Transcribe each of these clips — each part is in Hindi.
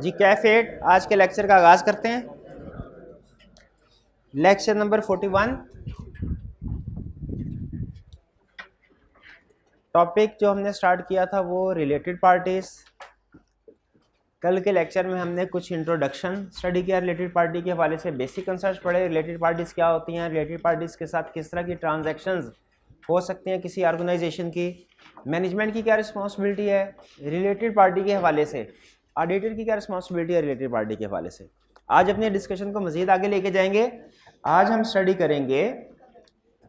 जी कैफेट आज के लेक्चर का आगाज करते हैं। Lecture number 41। टॉपिक जो हमने स्टार्ट किया था वो रिलेटेड पार्टीज। कल के लेक्चर में हमने कुछ इंट्रोडक्शन स्टडी किया रिलेटेड पार्टी के हवाले से, बेसिक कंसेप्ट पढ़े, रिलेटेड पार्टीज क्या होती हैं, रिलेटेड पार्टीज के साथ किस तरह की ट्रांजैक्शंस हो सकती हैं किसी ऑर्गेनाइजेशन की, मैनेजमेंट की क्या रिस्पॉन्सिबिलिटी है रिलेटेड पार्टी के हवाले से, ऑडिटर की क्या रिस्पॉन्सिबिलिटी है रिलेटेड पार्टी के हवाले से। आज अपने डिस्कशन को मजीद आगे लेके जाएंगे। आज हम स्टडी करेंगे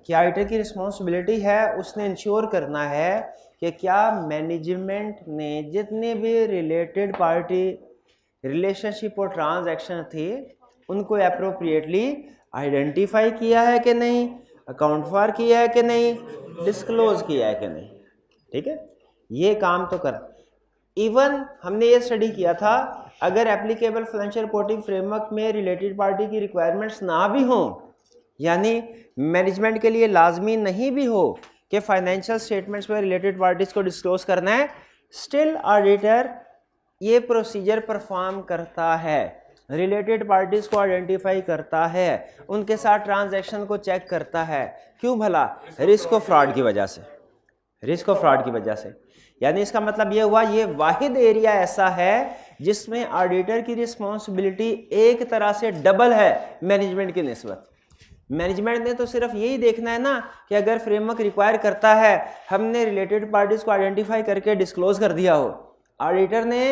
कि ऑडिटर की रिस्पॉन्सिबिलिटी है उसने इंश्योर करना है कि क्या मैनेजमेंट ने जितने भी रिलेटेड पार्टी रिलेशनशिप और ट्रांजैक्शन थे उनको अप्रोप्रिएटली आइडेंटिफाई किया है कि नहीं, अकाउंट फॉर किया है कि नहीं, डिस्क्लोज किया है कि नहीं। ठीक है, ये काम तो कर। इवन हमने ये स्टडी किया था अगर एप्लीकेबल फाइनेंशियल रिपोर्टिंग फ्रेमवर्क में रिलेटेड पार्टी की रिक्वायरमेंट्स ना भी हों, यानी मैनेजमेंट के लिए लाजमी नहीं भी हो कि फाइनेंशियल स्टेटमेंट्स में रिलेटेड पार्टीज को डिस्क्लोज करना है, स्टिल ऑडिटर ये प्रोसीजर परफॉर्म करता है, रिलेटेड पार्टीज को आइडेंटिफाई करता है, उनके साथ ट्रांजैक्शन को चेक करता है। क्यों भला? रिस्क ऑफ फ्रॉड की वजह से, रिस्क ऑफ फ्रॉड की वजह से। यानी इसका मतलब ये हुआ ये वाहिद एरिया ऐसा है जिसमें ऑडिटर की रिस्पॉन्सिबिलिटी एक तरह से डबल है मैनेजमेंट की निस्बत। मैनेजमेंट ने तो सिर्फ यही देखना है ना कि अगर फ्रेमवर्क रिक्वायर करता है हमने रिलेटेड पार्टीज को आइडेंटिफाई करके डिस्क्लोज कर दिया हो। ऑडिटर ने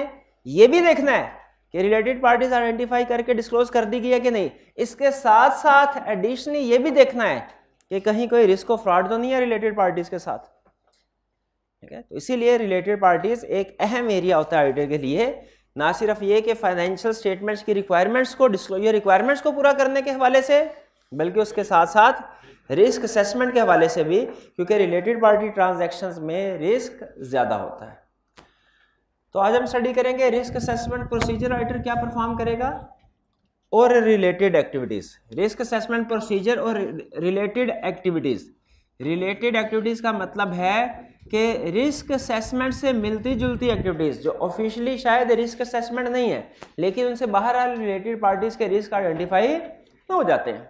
ये भी देखना है कि रिलेटेड पार्टीज आइडेंटिफाई करके डिस्क्लोज कर दी गई है कि नहीं। इसके साथ साथ एडिशनली ये भी देखना है कि कहीं कोई रिस्क ऑफ फ्रॉड तो नहीं है रिलेटेड पार्टीज के साथ। ठीक है, तो इसीलिए रिलेटेड पार्टीज एक अहम एरिया होता है ऑडिटर के लिए। ना सिर्फ ये कि फाइनेंशियल स्टेटमेंट्स की रिक्वायरमेंट्स को डिस्क्लोजर रिक्वायरमेंट्स को पूरा करने के हवाले से, बल्कि उसके साथ साथ रिस्क असेसमेंट के हवाले से भी, क्योंकि रिलेटेड पार्टी ट्रांजैक्शंस में रिस्क ज़्यादा होता है। तो आज हम स्टडी करेंगे रिस्क असेसमेंट प्रोसीजर ऑडिटर क्या परफॉर्म करेगा और related activities. Risk assessment procedure और रिलेटेड एक्टिविटीज़। रिलेटेड एक्टिविटीज़ का मतलब है कि रिस्क असेसमेंट से मिलती जुलती एक्टिविटीज़ जो ऑफिशियली शायद रिस्क असेसमेंट नहीं है लेकिन उनसे बाहर आ रिलेटेड पार्टीज़ के रिस्क आइडेंटिफाई हो जाते हैं।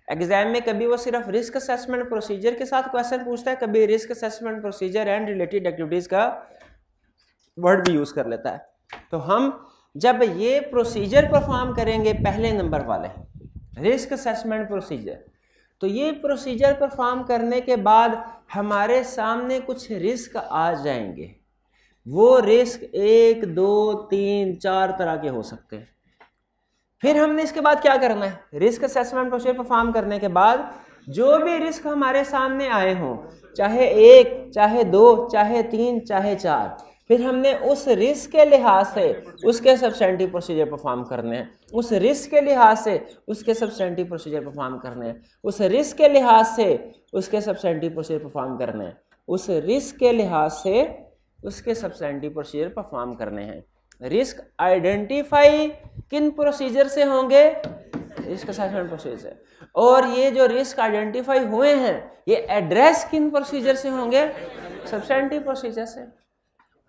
एग्जाम में कभी वो सिर्फ रिस्क असेसमेंट प्रोसीजर के साथ क्वेश्चन पूछता है, कभी risk assessment procedure and related activities का वर्ड भी यूज़ कर लेता है। तो हम जब ये प्रोसीजर परफॉर्म करेंगे पहले नंबर वाले रिस्क असेसमेंट प्रोसीजर, तो ये प्रोसीजर परफॉर्म करने के बाद हमारे सामने कुछ रिस्क आ जाएंगे। वो रिस्क 1, 2, 3, 4 तरह के हो सकते हैं। फिर हमने इसके बाद क्या करना है? रिस्क असेसमेंट प्रोसीजर परफॉर्म करने के बाद जो भी रिस्क हमारे सामने आए हों, चाहे 1, चाहे 2, चाहे 3, चाहे 4, फिर हमने उस रिस्क के लिहाज से उसके सब्सटेंटिव प्रोसीजर परफॉर्म करने हैं, उस रिस्क के लिहाज से उसके सब्सटेंटिव प्रोसीजर परफॉर्म करने हैं, उस रिस्क के लिहाज से उसके सब्सटेंटिव प्रोसीजर परफॉर्म करने हैं, उस रिस्क के लिहाज से उसके सब्सटेंटिव प्रोसीजर परफॉर्म करने हैं। रिस्क आइडेंटिफाई किन प्रोसीजर से होंगे? रिस्क असेसमेंट प्रोसीजर से। और ये जो रिस्क आइडेंटिफाई हुए हैं ये एड्रेस किन प्रोसीजर से होंगे? सब्सटेंटिव प्रोसीजर से।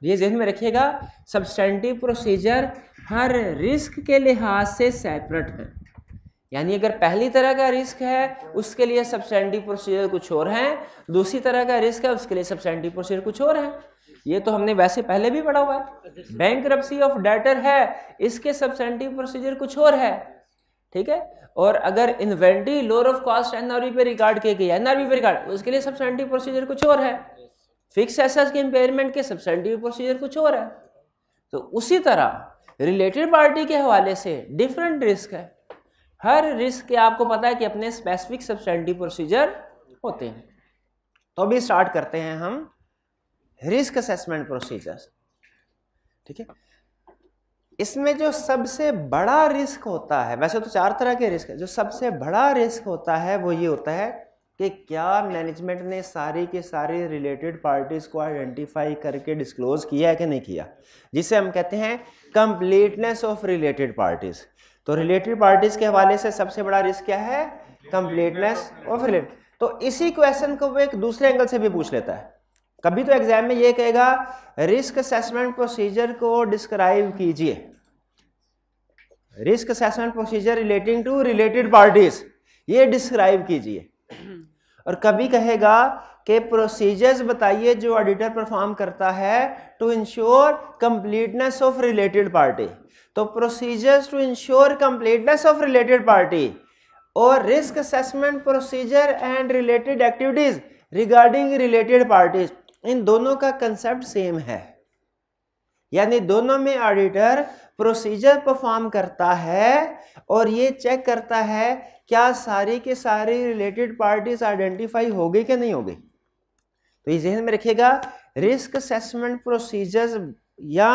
ये ज़हन में रखिएगा, सब्सटेंटिव प्रोसीजर हर रिस्क के लिहाज से सेपरेट है। यानी अगर पहली तरह का रिस्क है उसके लिए सब्सटेंटिव प्रोसीजर कुछ और है, दूसरी तरह का रिस्क है उसके लिए सब्सटेंटिव प्रोसीजर कुछ और है। ये तो हमने वैसे पहले भी पढ़ा हुआ है। बैंक्रप्सी ऑफ डेटर है, इसके सब्सटेंटिव प्रोसीजर कुछ और है। ठीक है, और अगर inventory lower of cost NRV पे रिकॉर्ड किया गया, एनआरवी पे रिकॉर्ड, उसके लिए सब्सटेंटिव प्रोसीजर कुछ और है। फिक्स एसेट्स के इम्पेयरमेंट के सब्सटेंटिव प्रोसीजर कुछ और है। तो उसी तरह रिलेटेड पार्टी के हवाले से डिफरेंट रिस्क है। हर रिस्क के आपको पता है कि अपने स्पेसिफिक सब्सटेंटिव प्रोसीजर होते हैं। तो अभी स्टार्ट करते हैं हम रिस्क असेसमेंट प्रोसीजर्स। ठीक है, इसमें जो सबसे बड़ा रिस्क होता है, वैसे तो 4 तरह के रिस्क है, जो सबसे बड़ा रिस्क होता है वो ये होता है कि क्या मैनेजमेंट ने सारी के सारी रिलेटेड पार्टीज को आइडेंटिफाई करके डिस्क्लोज किया है कि नहीं किया, जिसे हम कहते हैं कंप्लीटनेस ऑफ रिलेटेड पार्टीज। तो रिलेटेड पार्टीज के हवाले से सबसे बड़ा रिस्क क्या है? Completeness of related. तो इसी क्वेश्चन को वो एक दूसरे एंगल से भी पूछ लेता है। कभी तो एग्जाम में ये कहेगा रिस्क असेसमेंट प्रोसीजर को डिस्क्राइब कीजिए, risk assessment procedure relating to related parties, ये डिस्क्राइब कीजिए। और कभी कहेगा कि प्रोसीजर्स बताइए जो ऑडिटर परफॉर्म करता है to ensure completeness of related party. तो procedures to ensure completeness of related party और risk assessment procedure and related activities regarding related parties, इन दोनों का कंसेप्ट सेम है। यानी दोनों में ऑडिटर प्रोसीजर परफॉर्म करता है और ये चेक करता है क्या सारी के सारी रिलेटेड पार्टीज आइडेंटिफाई हो गई कि नहीं हो गई। तो ये ज़हन में रखिएगा, रिस्क असेसमेंट प्रोसीजर्स या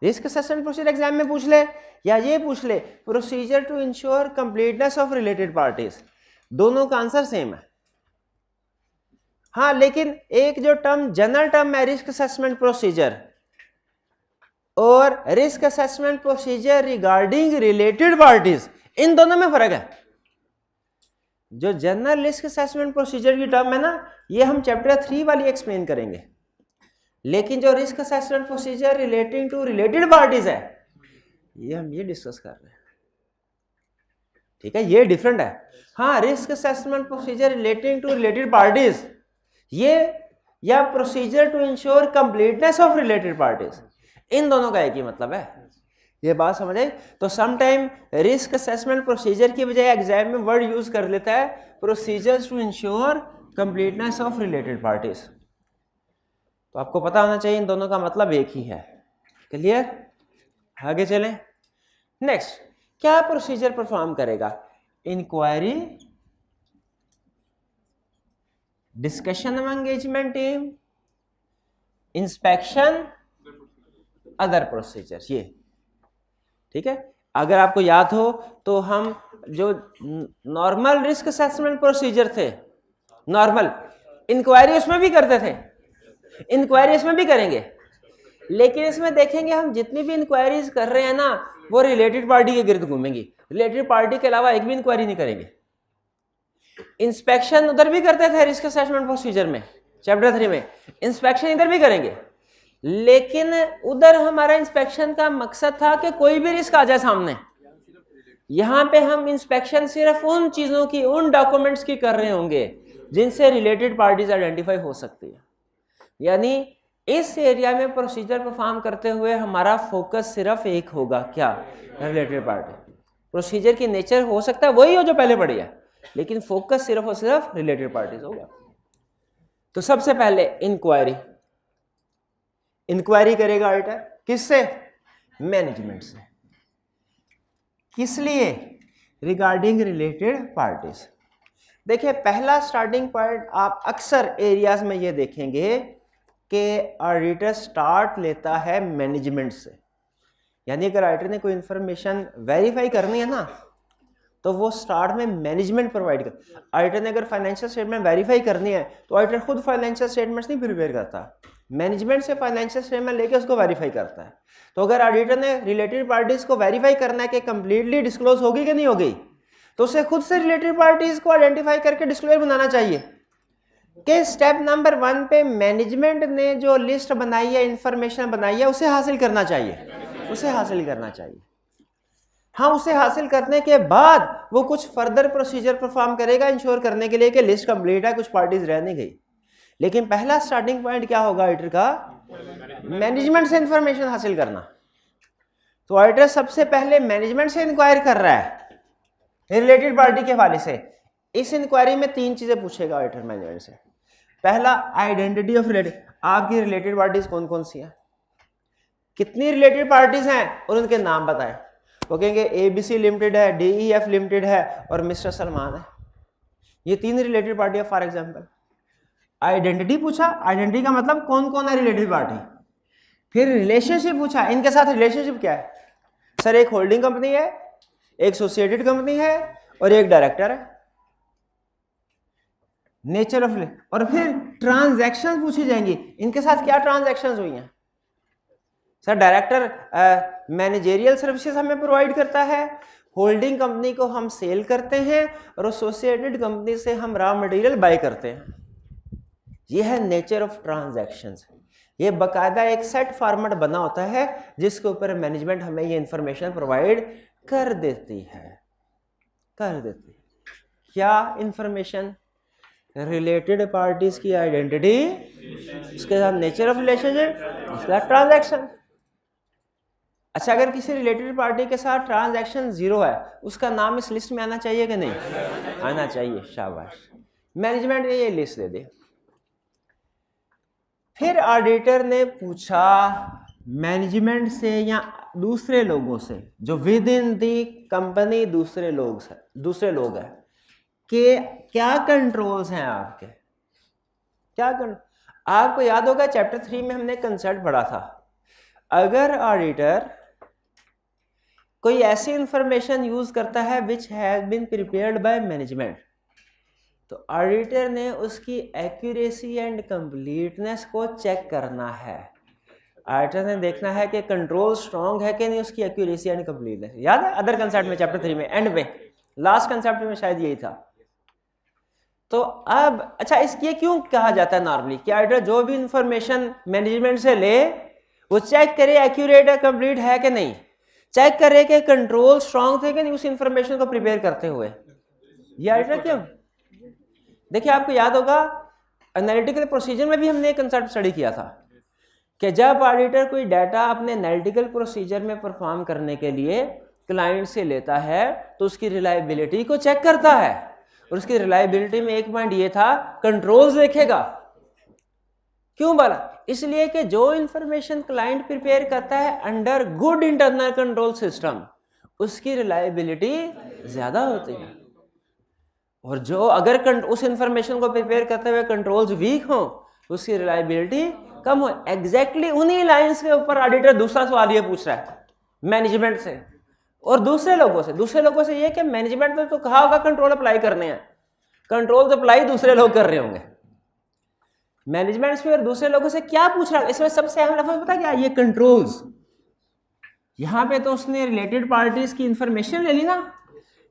रिस्क असेसमेंट प्रोसीजर एग्जाम में पूछ ले या ये पूछ ले procedure to ensure completeness of related parties, दोनों का आंसर सेम है। हाँ, लेकिन एक जो टर्म जनरल टर्म है रिस्क असेसमेंट प्रोसीजर और risk assessment procedure regarding related parties, इन दोनों में फर्क है। जो जनरल रिस्क असेसमेंट प्रोसीजर की टर्म है ना, ये हम चैप्टर 3 वाली एक्सप्लेन करेंगे, लेकिन जो risk assessment procedure relating to related parties है, ये हम ये डिस्कस कर रहे हैं। ठीक है, ये डिफरेंट है। हाँ, risk assessment procedure relating to related parties ये या procedure to ensure completeness of related parties, इन दोनों का एक ही मतलब है। ये बात समझ आई? तो some time risk assessment procedure की बजाय एग्जाम में वर्ड यूज कर लेता है procedures to ensure completeness of related parties. तो आपको पता होना चाहिए इन दोनों का मतलब एक ही है। क्लियर? आगे चलें। नेक्स्ट, क्या प्रोसीजर परफॉर्म करेगा? Inquiry, discussion among engagement team, inspection, other procedure. ये ठीक है। अगर आपको याद हो तो हम जो नॉर्मल रिस्क असेसमेंट प्रोसीजर थे, नॉर्मल इंक्वायरी उसमें भी करते थे, इंक्वायरी इसमें भी करेंगे, लेकिन इसमें देखेंगे हम जितनी भी इंक्वायरीज कर रहे हैं ना वो रिलेटेड पार्टी के गिर्द घूमेंगी, रिलेटेड पार्टी के अलावा एक भी इंक्वायरी नहीं करेंगे। इंस्पेक्शन उधर भी करते थे रिस्क असेसमेंट प्रोसीजर में, चैप्टर 3 में इंस्पेक्शन इधर भी करेंगे, लेकिन उधर हमारा इंस्पेक्शन का मकसद था कि कोई भी रिस्क आ जाए सामने। यहां पे हम इंस्पेक्शन सिर्फ उन चीजों की, उन डॉक्यूमेंट्स की कर रहे होंगे जिनसे रिलेटेड पार्टीज आइडेंटिफाई हो सकती है। यानी इस एरिया में प्रोसीजर परफॉर्म करते हुए हमारा फोकस सिर्फ एक होगा, क्या? Related party. प्रोसीजर की नेचर हो सकता है वही हो जो पहले पढ़ी है, लेकिन फोकस सिर्फ और सिर्फ रिलेटेड पार्टीज होगा। तो सबसे पहले इंक्वायरी, इंक्वायरी करेगा ऑडिटर किससे? मैनेजमेंट से। किस लिए? Regarding related parties. देखिए, पहला स्टार्टिंग पॉइंट आप अक्सर एरियाज में ये देखेंगे कि ऑडिटर स्टार्ट लेता है मैनेजमेंट से। यानी अगर ऑडिटर ने कोई इंफॉर्मेशन वेरीफाई करनी है ना तो वो स्टार्ट में मैनेजमेंट प्रोवाइड कर। ऑडिटर ने अगर फाइनेंशियल स्टेटमेंट वेरीफाई करनी है तो ऑडिटर खुद फाइनेंशियल स्टेटमेंट्स नहीं प्रिपेयर करता, मैनेजमेंट से फाइनेंशियल स्टेटमेंट लेके उसको वेरीफाई करता है। तो अगर ऑडिटर ने रिलेटेड पार्टीज को वेरीफाई करना है कि कंप्लीटली डिस्क्लोज होगी कि नहीं होगी, तो उसे खुद से रिलेटेड पार्टीज को आइडेंटिफाई करके डिस्क्लोजर बनाना चाहिए कि स्टेप नंबर 1 पे मैनेजमेंट ने जो लिस्ट बनाई है, इंफॉर्मेशन बनाई है, उसे हासिल करना चाहिए, उसे हासिल करना चाहिए। हाँ, उसे हासिल करने के बाद वो कुछ फर्दर प्रोसीजर परफॉर्म करेगा इंश्योर करने के लिए कि लिस्ट कंप्लीट है, कुछ पार्टीज रह नहीं गई। लेकिन पहला स्टार्टिंग पॉइंट क्या होगा ऑडिटर का? मैनेजमेंट से इंफॉर्मेशन हासिल करना। तो ऑडिटर सबसे पहले मैनेजमेंट से इंक्वायर कर रहा है रिलेटेड पार्टी के हवाले से। इस इंक्वायरी में 3 चीजें पूछेगा ऑडिटर मैनेजमेंट से। पहला, आइडेंटिटी ऑफ रिलेटेड, आपकी रिलेटेड पार्टीज कौन कौन सी हैं, कितनी रिलेटेड पार्टीज हैं और उनके नाम बताएं। वो कहेंगे ABC लिमिटेड है, DEF लिमिटेड है और मिस्टर सलमान है, ये 3 रिलेटेड पार्टी है फॉर एग्जाम्पल। आइडेंटिटी पूछा, आइडेंटिटी का मतलब कौन कौन है रिलेटेड पार्टी। फिर रिलेशनशिप पूछा, इनके साथ रिलेशनशिप क्या है। सर, एक होल्डिंग कंपनी है, एक एसोसिएटेड कंपनी है और एक डायरेक्टर है। नेचर ऑफ, और फिर ट्रांजैक्शन पूछी जाएंगी, इनके साथ क्या ट्रांजैक्शंस हुई हैं। सर, डायरेक्टर मैनेजेरियल सर्विसेज हमें प्रोवाइड करता है, होल्डिंग कंपनी को हम सेल करते हैं और एसोसिएटेड कंपनी से हम रॉ मटेरियल बाय करते हैं। ये है नेचर ऑफ ट्रांजैक्शंस। ये बकायदा एक सेट फॉर्मेट बना होता है जिसके ऊपर मैनेजमेंट हमें ये इंफॉर्मेशन प्रोवाइड कर देती है, कर देती है। क्या इंफॉर्मेशन? रिलेटेड पार्टीज की आइडेंटिटी, उसके साथ नेचर ऑफ रिलेशनशिप, उसके साथ ट्रांजैक्शन। अच्छा, अगर किसी रिलेटेड पार्टी के साथ ट्रांजैक्शन जीरो है, उसका नाम इस लिस्ट में आना चाहिए कि नहीं? आना चाहिए, शाबाश। मैनेजमेंट ने ये लिस्ट दे दी। फिर ऑडिटर ने पूछा मैनेजमेंट से या दूसरे लोगों से जो विद इन दी कंपनी दूसरे लोग हैं कि क्या कंट्रोल्स हैं आपके, क्या आपको याद होगा चैप्टर 3 में हमने कंसेप्ट पढ़ा था। अगर ऑडिटर कोई ऐसी इंफॉर्मेशन यूज करता है which has been prepared by management, तो ऑडिटर ने उसकी एक्यूरेसी एंड कंप्लीटनेस को चेक करना है। ऑडिटर ने देखना है कि कंट्रोल स्ट्रांग है कि नहीं, उसकी एक्यूरेसी एंड कंप्लीटनेस। याद है अदर कंसेप्ट में चैप्टर 3 में एंड में लास्ट कंसेप्ट में शायद यही था। तो अब अच्छा, इसके क्यों कहा जाता है नॉर्मली कि ऑडिटर जो भी इंफॉर्मेशन मैनेजमेंट से ले वो चेक करे एक्यूरेट है, कंप्लीट है कि नहीं, चेक करे कि कंट्रोल स्ट्रांग थे कि नहीं उस इंफॉर्मेशन को प्रिपेयर करते हुए। ये ऑडिटर क्यों? देखिए आपको याद होगा एनालिटिकल प्रोसीजर में भी हमने एक कंसेप्ट स्टडी किया था कि जब ऑडिटर कोई डाटा अपने एनालिटिकल प्रोसीजर में परफॉर्म करने के लिए क्लाइंट से लेता है तो उसकी रिलायबिलिटी को चेक करता है, और उसकी रिलायबिलिटी में एक पॉइंट ये था कंट्रोल्स देखेगा। क्यों बोला? इसलिए कि जो इंफॉर्मेशन क्लाइंट प्रिपेयर करता है under good internal control system, उसकी रिलायबिलिटी ज्यादा होती है, और जो अगर उस इंफॉर्मेशन को प्रिपेयर करते हुए कंट्रोल्स वीक हो उसकी रिलायबिलिटी कम हो। एग्जैक्टली उन्हीं लाइंस के ऊपर ऑडिटर दूसरा सवाल ये पूछ रहा है मैनेजमेंट से और दूसरे लोगों से ये कि मैनेजमेंट ने तो कहा होगा कंट्रोल अप्लाई करने हैं, कंट्रोल अप्लाई दूसरे लोग कर रहे होंगे। मैनेजमेंट से और दूसरे लोगों से क्या पूछ रहा है? इसमें सबसे अहम लफ्ज़ पता क्या? ये कंट्रोल्स। यहां पे तो उसने रिलेटेड पार्टीज की इंफॉर्मेशन ले ली ना,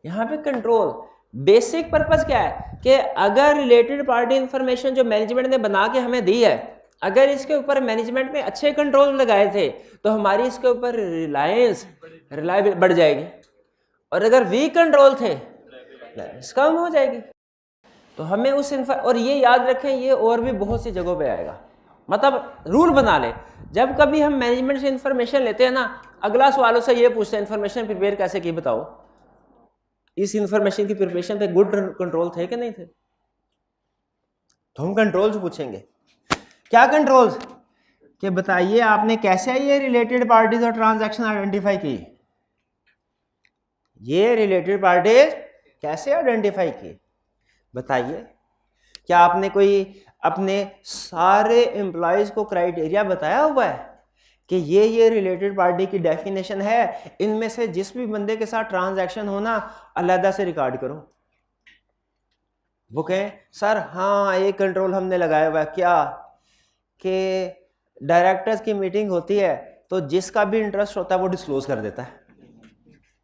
यहां पे कंट्रोल। बेसिक पर्पस क्या है कि अगर रिलेटेड पार्टी इंफॉर्मेशन जो मैनेजमेंट ने बना के हमें दी है, अगर इसके ऊपर मैनेजमेंट में अच्छे कंट्रोल लगाए थे तो हमारी इसके ऊपर रिलायबिलिटी बढ़ जाएगी, और अगर वीक कंट्रोल थे कम हो जाएगी। तो हमें उस और ये याद रखें, ये और भी बहुत सी जगहों पे आएगा। मतलब रूल बना ले, जब कभी हम मैनेजमेंट से इंफॉर्मेशन लेते हैं ना, अगला सवालों से ये पूछते हैं इंफॉर्मेशन प्रिपेयर कैसे की, बताओ इस इंफॉर्मेशन की प्रिपरेशन पे गुड कंट्रोल थे कि नहीं थे। तो हम कंट्रोल्स पूछेंगे। क्या कंट्रोल्स? कि बताइए आपने कैसे ये रिलेटेड पार्टीज और ट्रांजैक्शन आइडेंटिफाई की, ये रिलेटेड पार्टीज कैसे आइडेंटिफाई की बताइए। क्या आपने कोई अपने सारे एम्प्लॉयज को क्राइटेरिया बताया हुआ है कि ये रिलेटेड पार्टी की डेफिनेशन है, इनमें से जिस भी बंदे के साथ ट्रांजैक्शन होना अलहदा से रिकॉर्ड करो। वो कहें सर हाँ ये कंट्रोल हमने लगाया हुआ है, क्या कि डायरेक्टर्स की मीटिंग होती है तो जिसका भी इंटरेस्ट होता है वो डिस्क्लोज कर देता है,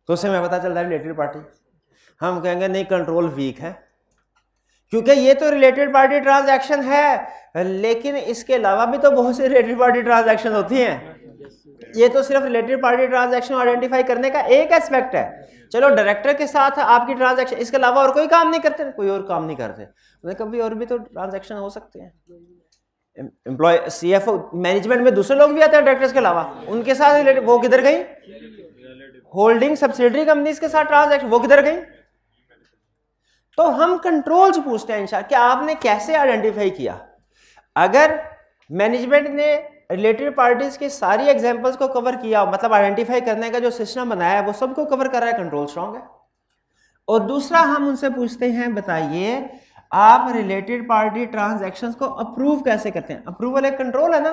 तो उससे हमें पता चलता है रिलेटेड पार्टी। हम कहेंगे नहीं कंट्रोल वीक है, क्योंकि ये तो रिलेटेड पार्टी ट्रांजैक्शन है, लेकिन इसके अलावा भी तो बहुत सी रिलेटेड पार्टी ट्रांजैक्शन होती हैं। ये तो सिर्फ रिलेटेड पार्टी ट्रांजैक्शन आइडेंटिफाई करने का एक एस्पेक्ट है। चलो डायरेक्टर के साथ आपकी ट्रांजैक्शन, इसके अलावा और कोई काम नहीं करते, कोई और काम नहीं करते, कभी और भी तो ट्रांजैक्शन हो सकते हैं। एम्प्लॉय CFO मैनेजमेंट में दूसरे लोग भी आते हैं डायरेक्टर्स के अलावा, उनके साथ रिलेटेड वो किधर गई? होल्डिंग सब्सिडरी कंपनीज के साथ ट्रांजैक्शन वो किधर गई? तो हम कंट्रोल्स पूछते हैं इंशाल्लाह कि आपने कैसे आइडेंटिफाई किया। अगर मैनेजमेंट ने रिलेटेड पार्टीज की सारी एग्जांपल्स को कवर किया, मतलब आइडेंटिफाई करने का जो सिस्टम बनाया है वो सबको कवर कर रहा है, कंट्रोल स्ट्रांग है। और दूसरा हम उनसे पूछते हैं बताइए आप रिलेटेड पार्टी ट्रांजैक्शंस को अप्रूव कैसे करते हैं। अप्रूवल एक कंट्रोल है ना,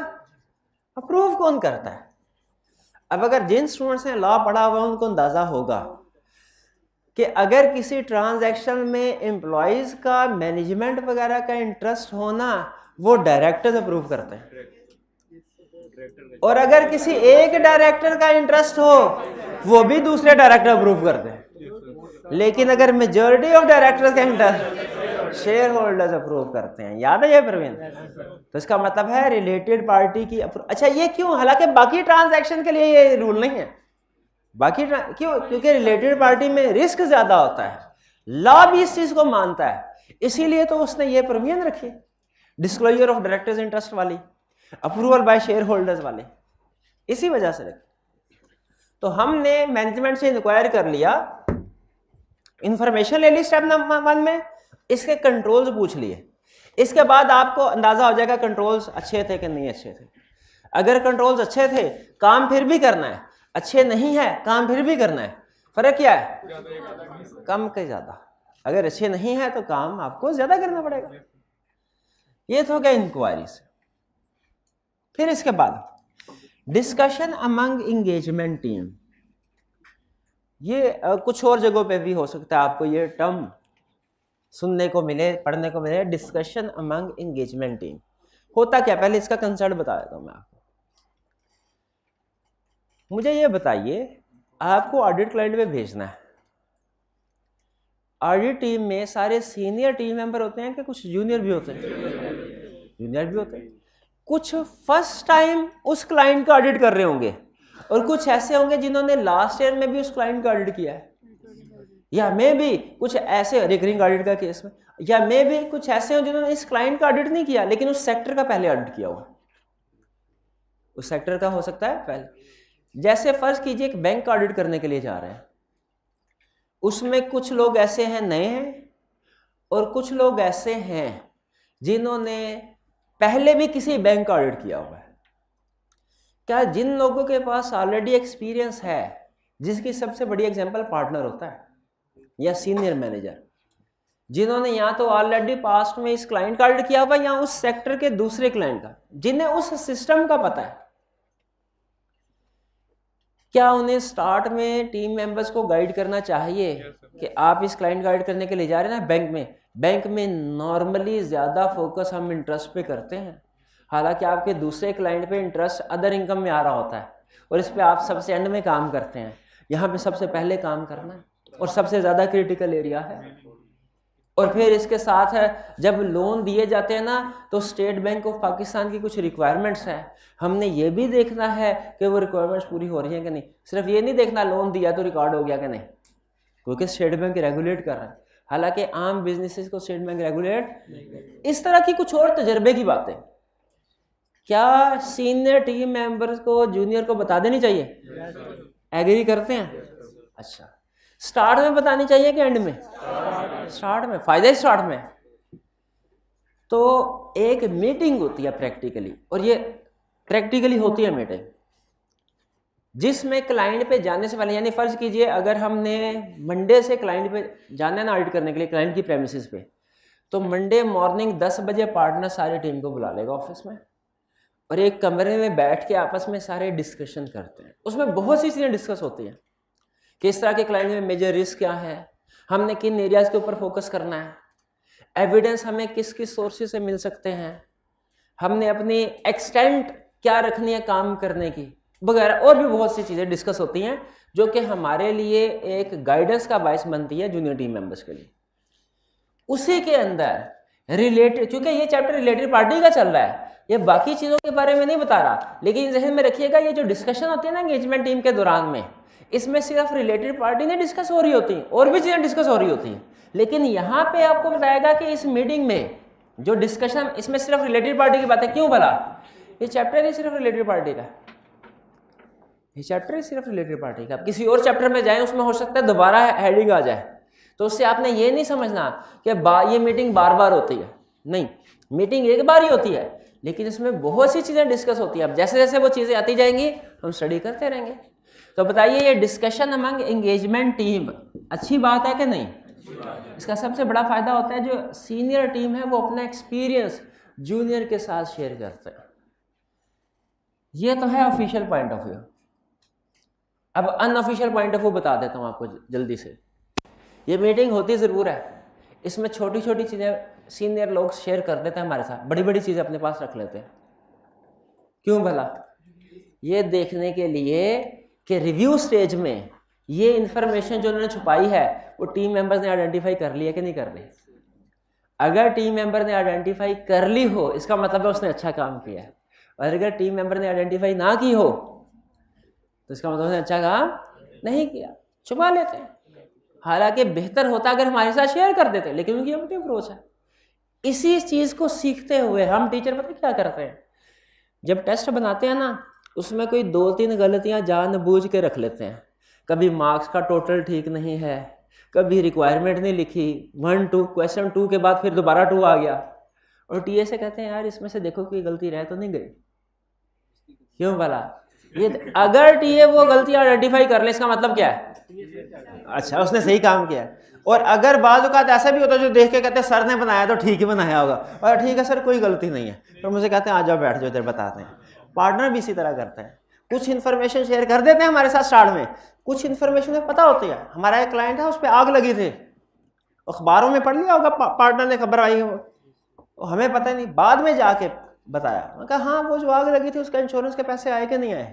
अप्रूव कौन करता है? अब अगर जिन स्टूडेंट्स ने लॉ पढ़ा हुआ उनको अंदाजा होगा कि अगर किसी ट्रांजैक्शन में एम्प्लॉयज का मैनेजमेंट वगैरह का इंटरेस्ट होना वो डायरेक्टर्स अप्रूव करते हैं, और अगर किसी एक डायरेक्टर का इंटरेस्ट हो वो भी दूसरे डायरेक्टर अप्रूव करते हैं। लेकिन अगर मेजॉरिटी ऑफ डायरेक्टर्स का इंटरेस्ट शेयर होल्डर्स अप्रूव करते हैं। याद है ये प्रवीण? तो इसका मतलब है रिलेटेड पार्टी की अच्छा ये क्यों? हालांकि बाकी ट्रांजैक्शन के लिए ये रूल नहीं है, बाकी क्यों? क्योंकि रिलेटेड पार्टी में रिस्क ज्यादा होता है, लॉ भी इस चीज को मानता है, इसीलिए तो उसने ये प्रोविजन रखी, डिस्क्लोजर ऑफ डायरेक्टर्स इंटरेस्ट वाली, अप्रूवल बाय शेयर होल्डर्स वाले, इसी वजह से रखी। तो हमने मैनेजमेंट से इंक्वायर कर लिया, इंफॉर्मेशन ले ली स्टेप नंबर 1 में, इसके कंट्रोल्स पूछ लिए, इसके बाद आपको अंदाजा हो जाएगा कंट्रोल्स अच्छे थे कि नहीं अच्छे थे। अगर कंट्रोल्स अच्छे थे काम फिर भी करना है, अच्छे नहीं है काम फिर भी करना है। फर्क क्या है? कम के ज्यादा। अगर अच्छे नहीं है तो काम आपको ज्यादा करना पड़ेगा। ये तो हो गया इंक्वायरी से। फिर इसके बाद डिस्कशन अमंग इंगेजमेंट टीम, ये कुछ और जगहों पे भी हो सकता है आपको ये टर्म सुनने को मिले, पढ़ने को मिले, डिस्कशन अमंग एंगेजमेंट टीम। होता क्या, पहले इसका कंसेप्ट बता देता हूं मैं आपको। मुझे ये बताइए, आपको ऑडिट क्लाइंट पे भेजना है, ऑडिट टीम में सारे सीनियर टीम मेंबर होते हैं कि कुछ जूनियर भी होते हैं? जूनियर भी होते हैं। कुछ फर्स्ट टाइम उस क्लाइंट का ऑडिट कर रहे होंगे और कुछ ऐसे होंगे जिन्होंने लास्ट ईयर में भी उस क्लाइंट का ऑडिट किया है, या मे भी कुछ ऐसे रिकरिंग ऑडिट का केस में, या मे भी कुछ ऐसे हो जिन्होंने इस क्लाइंट का ऑडिट नहीं किया लेकिन उस सेक्टर का पहले ऑडिट किया हुआ, उस सेक्टर का हो सकता है पहले। जैसे फर्ज कीजिए एक बैंक का ऑडिट करने के लिए जा रहे हैं, उसमें कुछ लोग ऐसे हैं नए हैं और कुछ लोग ऐसे हैं जिन्होंने पहले भी किसी बैंक का ऑडिट किया हुआ है। क्या जिन लोगों के पास ऑलरेडी एक्सपीरियंस है, जिसकी सबसे बड़ी एग्जांपल पार्टनर होता है या सीनियर मैनेजर, जिन्होंने या तो ऑलरेडी पास्ट में इस क्लाइंट का ऑडिट किया हुआ या उस सेक्टर के दूसरे क्लाइंट का, जिन्हें उस सिस्टम का पता है, क्या उन्हें स्टार्ट में टीम मेंबर्स को गाइड करना चाहिए कि आप इस क्लाइंट गाइड करने के लिए जा रहे हैं ना बैंक में नॉर्मली ज्यादा फोकस हम इंटरेस्ट पे करते हैं, हालांकि आपके दूसरे क्लाइंट पे इंटरेस्ट अदर इनकम में आ रहा होता है और इस पे आप सबसे एंड में काम करते हैं, यहाँ पे सबसे पहले काम करना है और सबसे ज्यादा क्रिटिकल एरिया है। और फिर इसके साथ है जब लोन दिए जाते हैं ना तो स्टेट बैंक ऑफ पाकिस्तान की कुछ रिक्वायरमेंट्स है, हमने ये भी देखना है कि वो रिक्वायरमेंट्स पूरी हो रही हैं कि नहीं। सिर्फ ये नहीं देखना लोन दिया तो रिकॉर्ड हो गया कि नहीं, क्योंकि स्टेट बैंक रेगुलेट कर रहा है, हालांकि आम बिजनेसेस को स्टेट बैंक रेगुलेट। इस तरह की कुछ और तजर्बे की बातें क्या सीनियर टीम मेंबर्स को जूनियर को बता देनी चाहिए? एग्री करते हैं? अच्छा, स्टार्ट में बतानी चाहिए कि एंड में? स्टार्ट में। फायदा है स्टार्ट में। तो एक मीटिंग होती है प्रैक्टिकली, और ये प्रैक्टिकली होती है मीटिंग, जिसमें क्लाइंट पे जाने से पहले, यानी फर्ज कीजिए अगर हमने मंडे से क्लाइंट पे जाना है ना ऑडिट करने के लिए क्लाइंट की प्रेमिसेस पे, तो मंडे मॉर्निंग 10 बजे पार्टनर सारी टीम को बुला लेगा ऑफिस में और एक कमरे में बैठ के आपस में सारे डिस्कशन करते हैं। उसमें बहुत सी चीज़ें डिस्कस होती हैं, किस तरह के क्लाइंट में मेजर रिस्क क्या है, हमने किन एरियाज के ऊपर फोकस करना है, एविडेंस हमें किस किस सोर्सेज से मिल सकते हैं, हमने अपनी एक्सटेंट क्या रखनी है काम करने की वगैरह, और भी बहुत सी चीज़ें डिस्कस होती हैं जो कि हमारे लिए एक गाइडेंस का बायस बनती है जूनियर टीम मेंबर्स के लिए। उसी के अंदर रिलेटेड, क्योंकि ये चैप्टर रिलेटेड पार्टी का चल रहा है, ये बाकी चीज़ों के बारे में नहीं बता रहा, लेकिन ज़हन में रखिएगा ये जो डिस्कशन होती है ना एंगेजमेंट टीम के दौरान में, इसमें सिर्फ रिलेटेड पार्टी नहीं डिस्कस हो रही होती हैं, और भी चीज़ें डिस्कस हो रही होती हैं, लेकिन यहाँ पे आपको बताएगा कि इस मीटिंग में जो डिस्कशन, इसमें सिर्फ रिलेटेड पार्टी की बातें। क्यों भला? ये चैप्टर ही सिर्फ रिलेटेड पार्टी का, ये चैप्टर ही सिर्फ रिलेटेड पार्टी का। किसी और चैप्टर में जाए उसमें हो सकता है दोबारा हेडिंग आ जाए, तो उससे आपने ये नहीं समझना कि ये मीटिंग बार बार होती है, नहीं, मीटिंग एक बार ही होती है, लेकिन इसमें बहुत सी चीज़ें डिस्कस होती हैं। अब जैसे जैसे वो चीज़ें आती जाएंगी हम स्टडी करते रहेंगे। तो बताइए ये डिस्कशन अमंग एंगेजमेंट टीम अच्छी बात है कि नहीं? इसका सबसे बड़ा फायदा होता है जो सीनियर टीम है वो अपना एक्सपीरियंस जूनियर के साथ शेयर करते हैं। ये तो है ऑफिशियल पॉइंट ऑफ व्यू। अब अनऑफिशियल पॉइंट ऑफ व्यू बता देता हूँ आपको जल्दी से। ये मीटिंग होती ज़रूर है, इसमें छोटी छोटी चीज़ें सीनियर लोग शेयर कर देते हैं हमारे साथ, बड़ी बड़ी चीज़ें अपने पास रख लेते हैं। क्यों भला? ये देखने के लिए कि रिव्यू स्टेज में ये इन्फॉर्मेशन जो उन्होंने छुपाई है वो टीम मेंबर्स ने आइडेंटिफाई कर ली है कि नहीं कर ली। अगर टीम मेंबर ने आइडेंटिफाई कर ली हो इसका मतलब है उसने अच्छा काम किया है, और अगर टीम मेंबर ने आइडेंटिफाई ना की हो तो इसका मतलब उसने अच्छा काम नहीं किया, छुपा लेते हैं। हालांकि बेहतर होता अगर हमारे साथ शेयर कर देते, लेकिन उनकी अपनी अप्रोच है। इसी चीज को सीखते हुए हम टीचर पता क्या करते हैं, जब टेस्ट बनाते हैं ना उसमें कोई 2-3 गलतियां जानबूझ के रख लेते हैं। कभी मार्क्स का टोटल ठीक नहीं है, कभी रिक्वायरमेंट नहीं लिखी, 1-2 क्वेश्चन 2 के बाद फिर दोबारा 2 आ गया, और टीए से कहते हैं यार इसमें से देखो कोई गलती रह तो नहीं गई। क्यों भला? ये अगर टीए वो गलती आइडेंटिफाई कर ले इसका मतलब क्या है? अच्छा, उसने सही काम किया है। और अगर बाज़ औक़ात ऐसा भी होता है जो देख के कहते हैं सर ने बनाया तो ठीक ही बनाया होगा, और ठीक है सर कोई गलती नहीं है, तो मुझे कहते हैं आ जाओ बैठ जाओ इधर बताते हैं। पार्टनर भी इसी तरह करते हैं, कुछ इन्फॉर्मेशन शेयर कर देते हैं हमारे साथ स्टार्ट में, कुछ इन्फॉर्मेशन में पता होती है। हमारा एक क्लाइंट है उस पर आग लगी थी, अखबारों में पढ़ लिया होगा, पार्टनर ने खबर आई हो, हमें पता नहीं, बाद में जाके बताया। मैं कहा हाँ वो जो आग लगी थी उसका इंश्योरेंस के पैसे आए कि नहीं आए?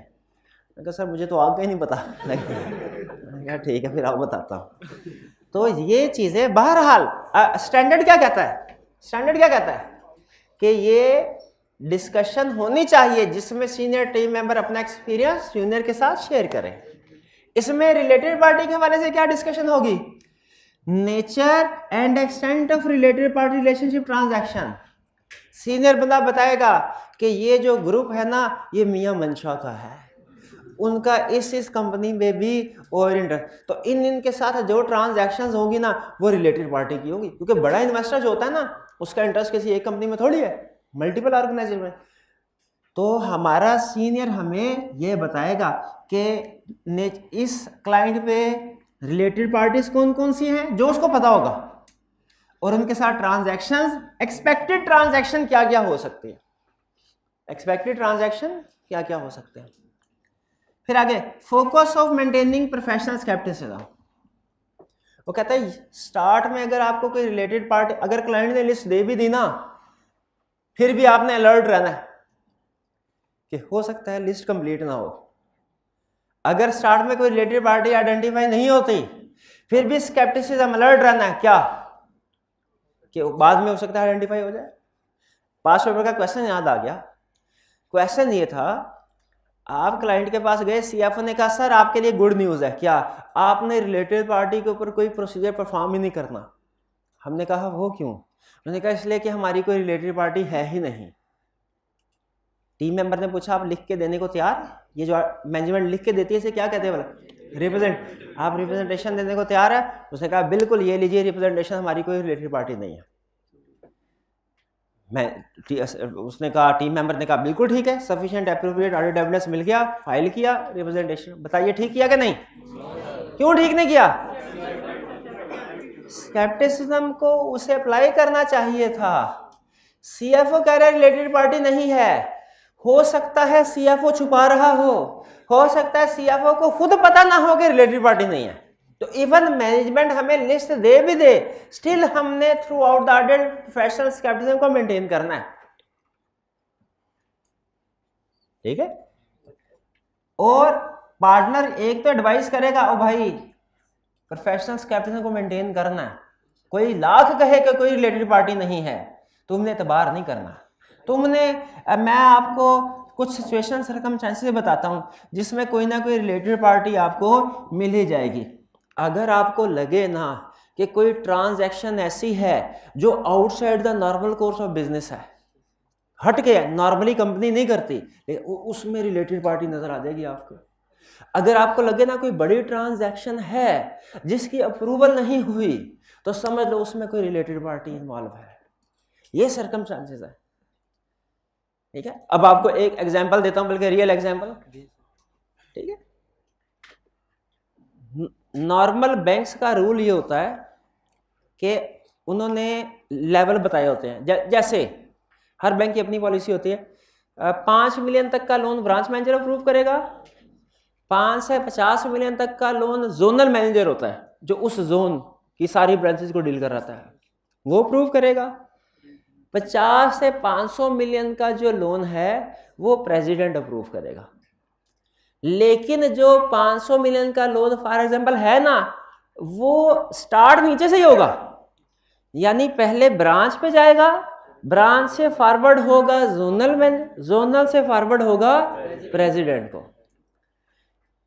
मैं कहा सर मुझे तो आग का ही नहीं पता। क्या ठीक है फिर आप बताता हूँ। तो ये चीज़ें बहरहाल स्टैंडर्ड क्या कहता है, स्टैंडर्ड क्या कहता है कि ये डिस्कशन होनी चाहिए जिसमें सीनियर टीम मेंबर अपना एक्सपीरियंस जूनियर के साथ शेयर करें। इसमें रिलेटेड पार्टी के हवाले से क्या डिस्कशन होगी? Nature and extent of related party relationship transaction. Senior बंदा बताएगा कि ये जो ग्रुप है ना ये मियां मंशा का है, उनका इस कंपनी में भी और इंटरेस्ट, तो इनके साथ जो ट्रांजैक्शंस होंगी ना वो रिलेटेड पार्टी की होगी, क्योंकि बड़ा इन्वेस्टर जो होता है ना उसका इंटरेस्ट किसी एक कंपनी में थोड़ी है, मल्टीपल ऑर्गेनाइजेशन में। तो हमारा सीनियर हमें ये बताएगा कि इस क्लाइंट पे रिलेटेड पार्टीज कौन कौन सी हैं जो उसको पता होगा, और उनके साथ ट्रांजैक्शंस, एक्सपेक्टेड ट्रांजैक्शन क्या क्या हो सकती है, एक्सपेक्टेड ट्रांजैक्शन क्या क्या हो सकते हैं। फिर आगे focus of maintaining professional scepticism. वो कहता है स्टार्ट में अगर आपको कोई रिलेटेड पार्टी, अगर क्लाइंट ने लिस्ट दे भी दी ना, फिर भी आपने अलर्ट रहना है कि हो सकता है लिस्ट कंप्लीट ना हो। अगर स्टार्ट में कोई रिलेटेड पार्टी आइडेंटिफाई नहीं होती फिर भी स्केप्टिसिज्म, अलर्ट रहना है क्या कि बाद में हो सकता है आइडेंटिफाई हो जाए। पास पेपर का क्वेश्चन याद आ गया। क्वेश्चन ये था, आप क्लाइंट के पास गए, सीएफओ ने कहा सर आपके लिए गुड न्यूज़ है, क्या आपने रिलेटेड पार्टी के ऊपर कोई प्रोसीजर परफॉर्म ही नहीं करना। हमने कहा वो क्यों? उन्होंने कहा इसलिए कि हमारी कोई रिलेटेड पार्टी है ही नहीं। टीम मेंबर ने पूछा आप लिख के देने को तैयार? ये जो मैनेजमेंट लिख के देती है इसे क्या कहते हैं बोला? रिप्रेजेंट। आप रिप्रेजेंटेशन देने को तैयार है? उसने कहा बिल्कुल ये लीजिए रिप्रेजेंटेशन, हमारी कोई रिलेटेड पार्टी नहीं है। उसने कहा, टीम मेंबर ने कहा बिल्कुल ठीक है, सफिशिएंट एप्रोप्रिएट ऑडिट एविडेंस मिल गया, फाइल किया रिप्रेजेंटेशन। बताइए ठीक किया कि नहीं? क्यों ठीक नहीं किया? स्केप्टिसिज्म को उसे अप्लाई करना चाहिए था। सीएफओ कह रहा है रिलेटेड पार्टी नहीं है, हो सकता है सीएफओ छुपा रहा हो सकता है सीएफओ को खुद पता ना हो कि रिलेटेड पार्टी नहीं है। तो इवन मैनेजमेंट हमें लिस्ट दे भी दे, स्टिल हमने through out the audit professional scepticism को मेंटेन करना है। ठीक है। और पार्टनर एक तो एडवाइस करेगा, ओ भाई प्रोफेशनल स्केप्टिसिज्म को मेंटेन करना है, कोई लाख कहे कि कोई रिलेटेड पार्टी नहीं है, तुमने एतबार नहीं करना। मैं आपको कुछ सिचुएशन सर्कमस्टेंसेस बताता हूं जिसमें कोई ना कोई रिलेटेड पार्टी आपको मिल ही जाएगी। अगर आपको लगे ना कि कोई ट्रांजैक्शन ऐसी है जो outside the normal course of business है, हट के नॉर्मली कंपनी नहीं करती, उसमें रिलेटेड पार्टी नजर आ जाएगी आपको। अगर आपको लगे ना कोई बड़ी ट्रांजैक्शन है जिसकी अप्रूवल नहीं हुई, तो समझ लो उसमें कोई रिलेटेड पार्टी इन्वॉल्व है। ये सर्कमस्टेंसेस है। ठीक है। अब आपको एक एग्जांपल देता हूं, बल्कि रियल एग्जांपल। ठीक है। नॉर्मल बैंक्स का रूल ये होता है कि उन्होंने लेवल बताए होते हैं। जैसे हर बैंक की अपनी पॉलिसी होती है। 5 मिलियन तक का लोन ब्रांच मैनेजर अप्रूव करेगा, 5 से 50 मिलियन तक का लोन जोनल मैनेजर होता है जो उस जोन की सारी ब्रांचेस को डील कर रहा है, वो अप्रूव करेगा। 50 से 500 मिलियन का जो लोन है वो प्रेसिडेंट अप्रूव करेगा। लेकिन जो 500 मिलियन का लोन फॉर एग्जांपल है ना, वो स्टार्ट नीचे से ही होगा, यानी पहले ब्रांच पे जाएगा, ब्रांच से फॉरवर्ड होगा जोनल में, जोनल से फॉरवर्ड होगा प्रेसिडेंट को।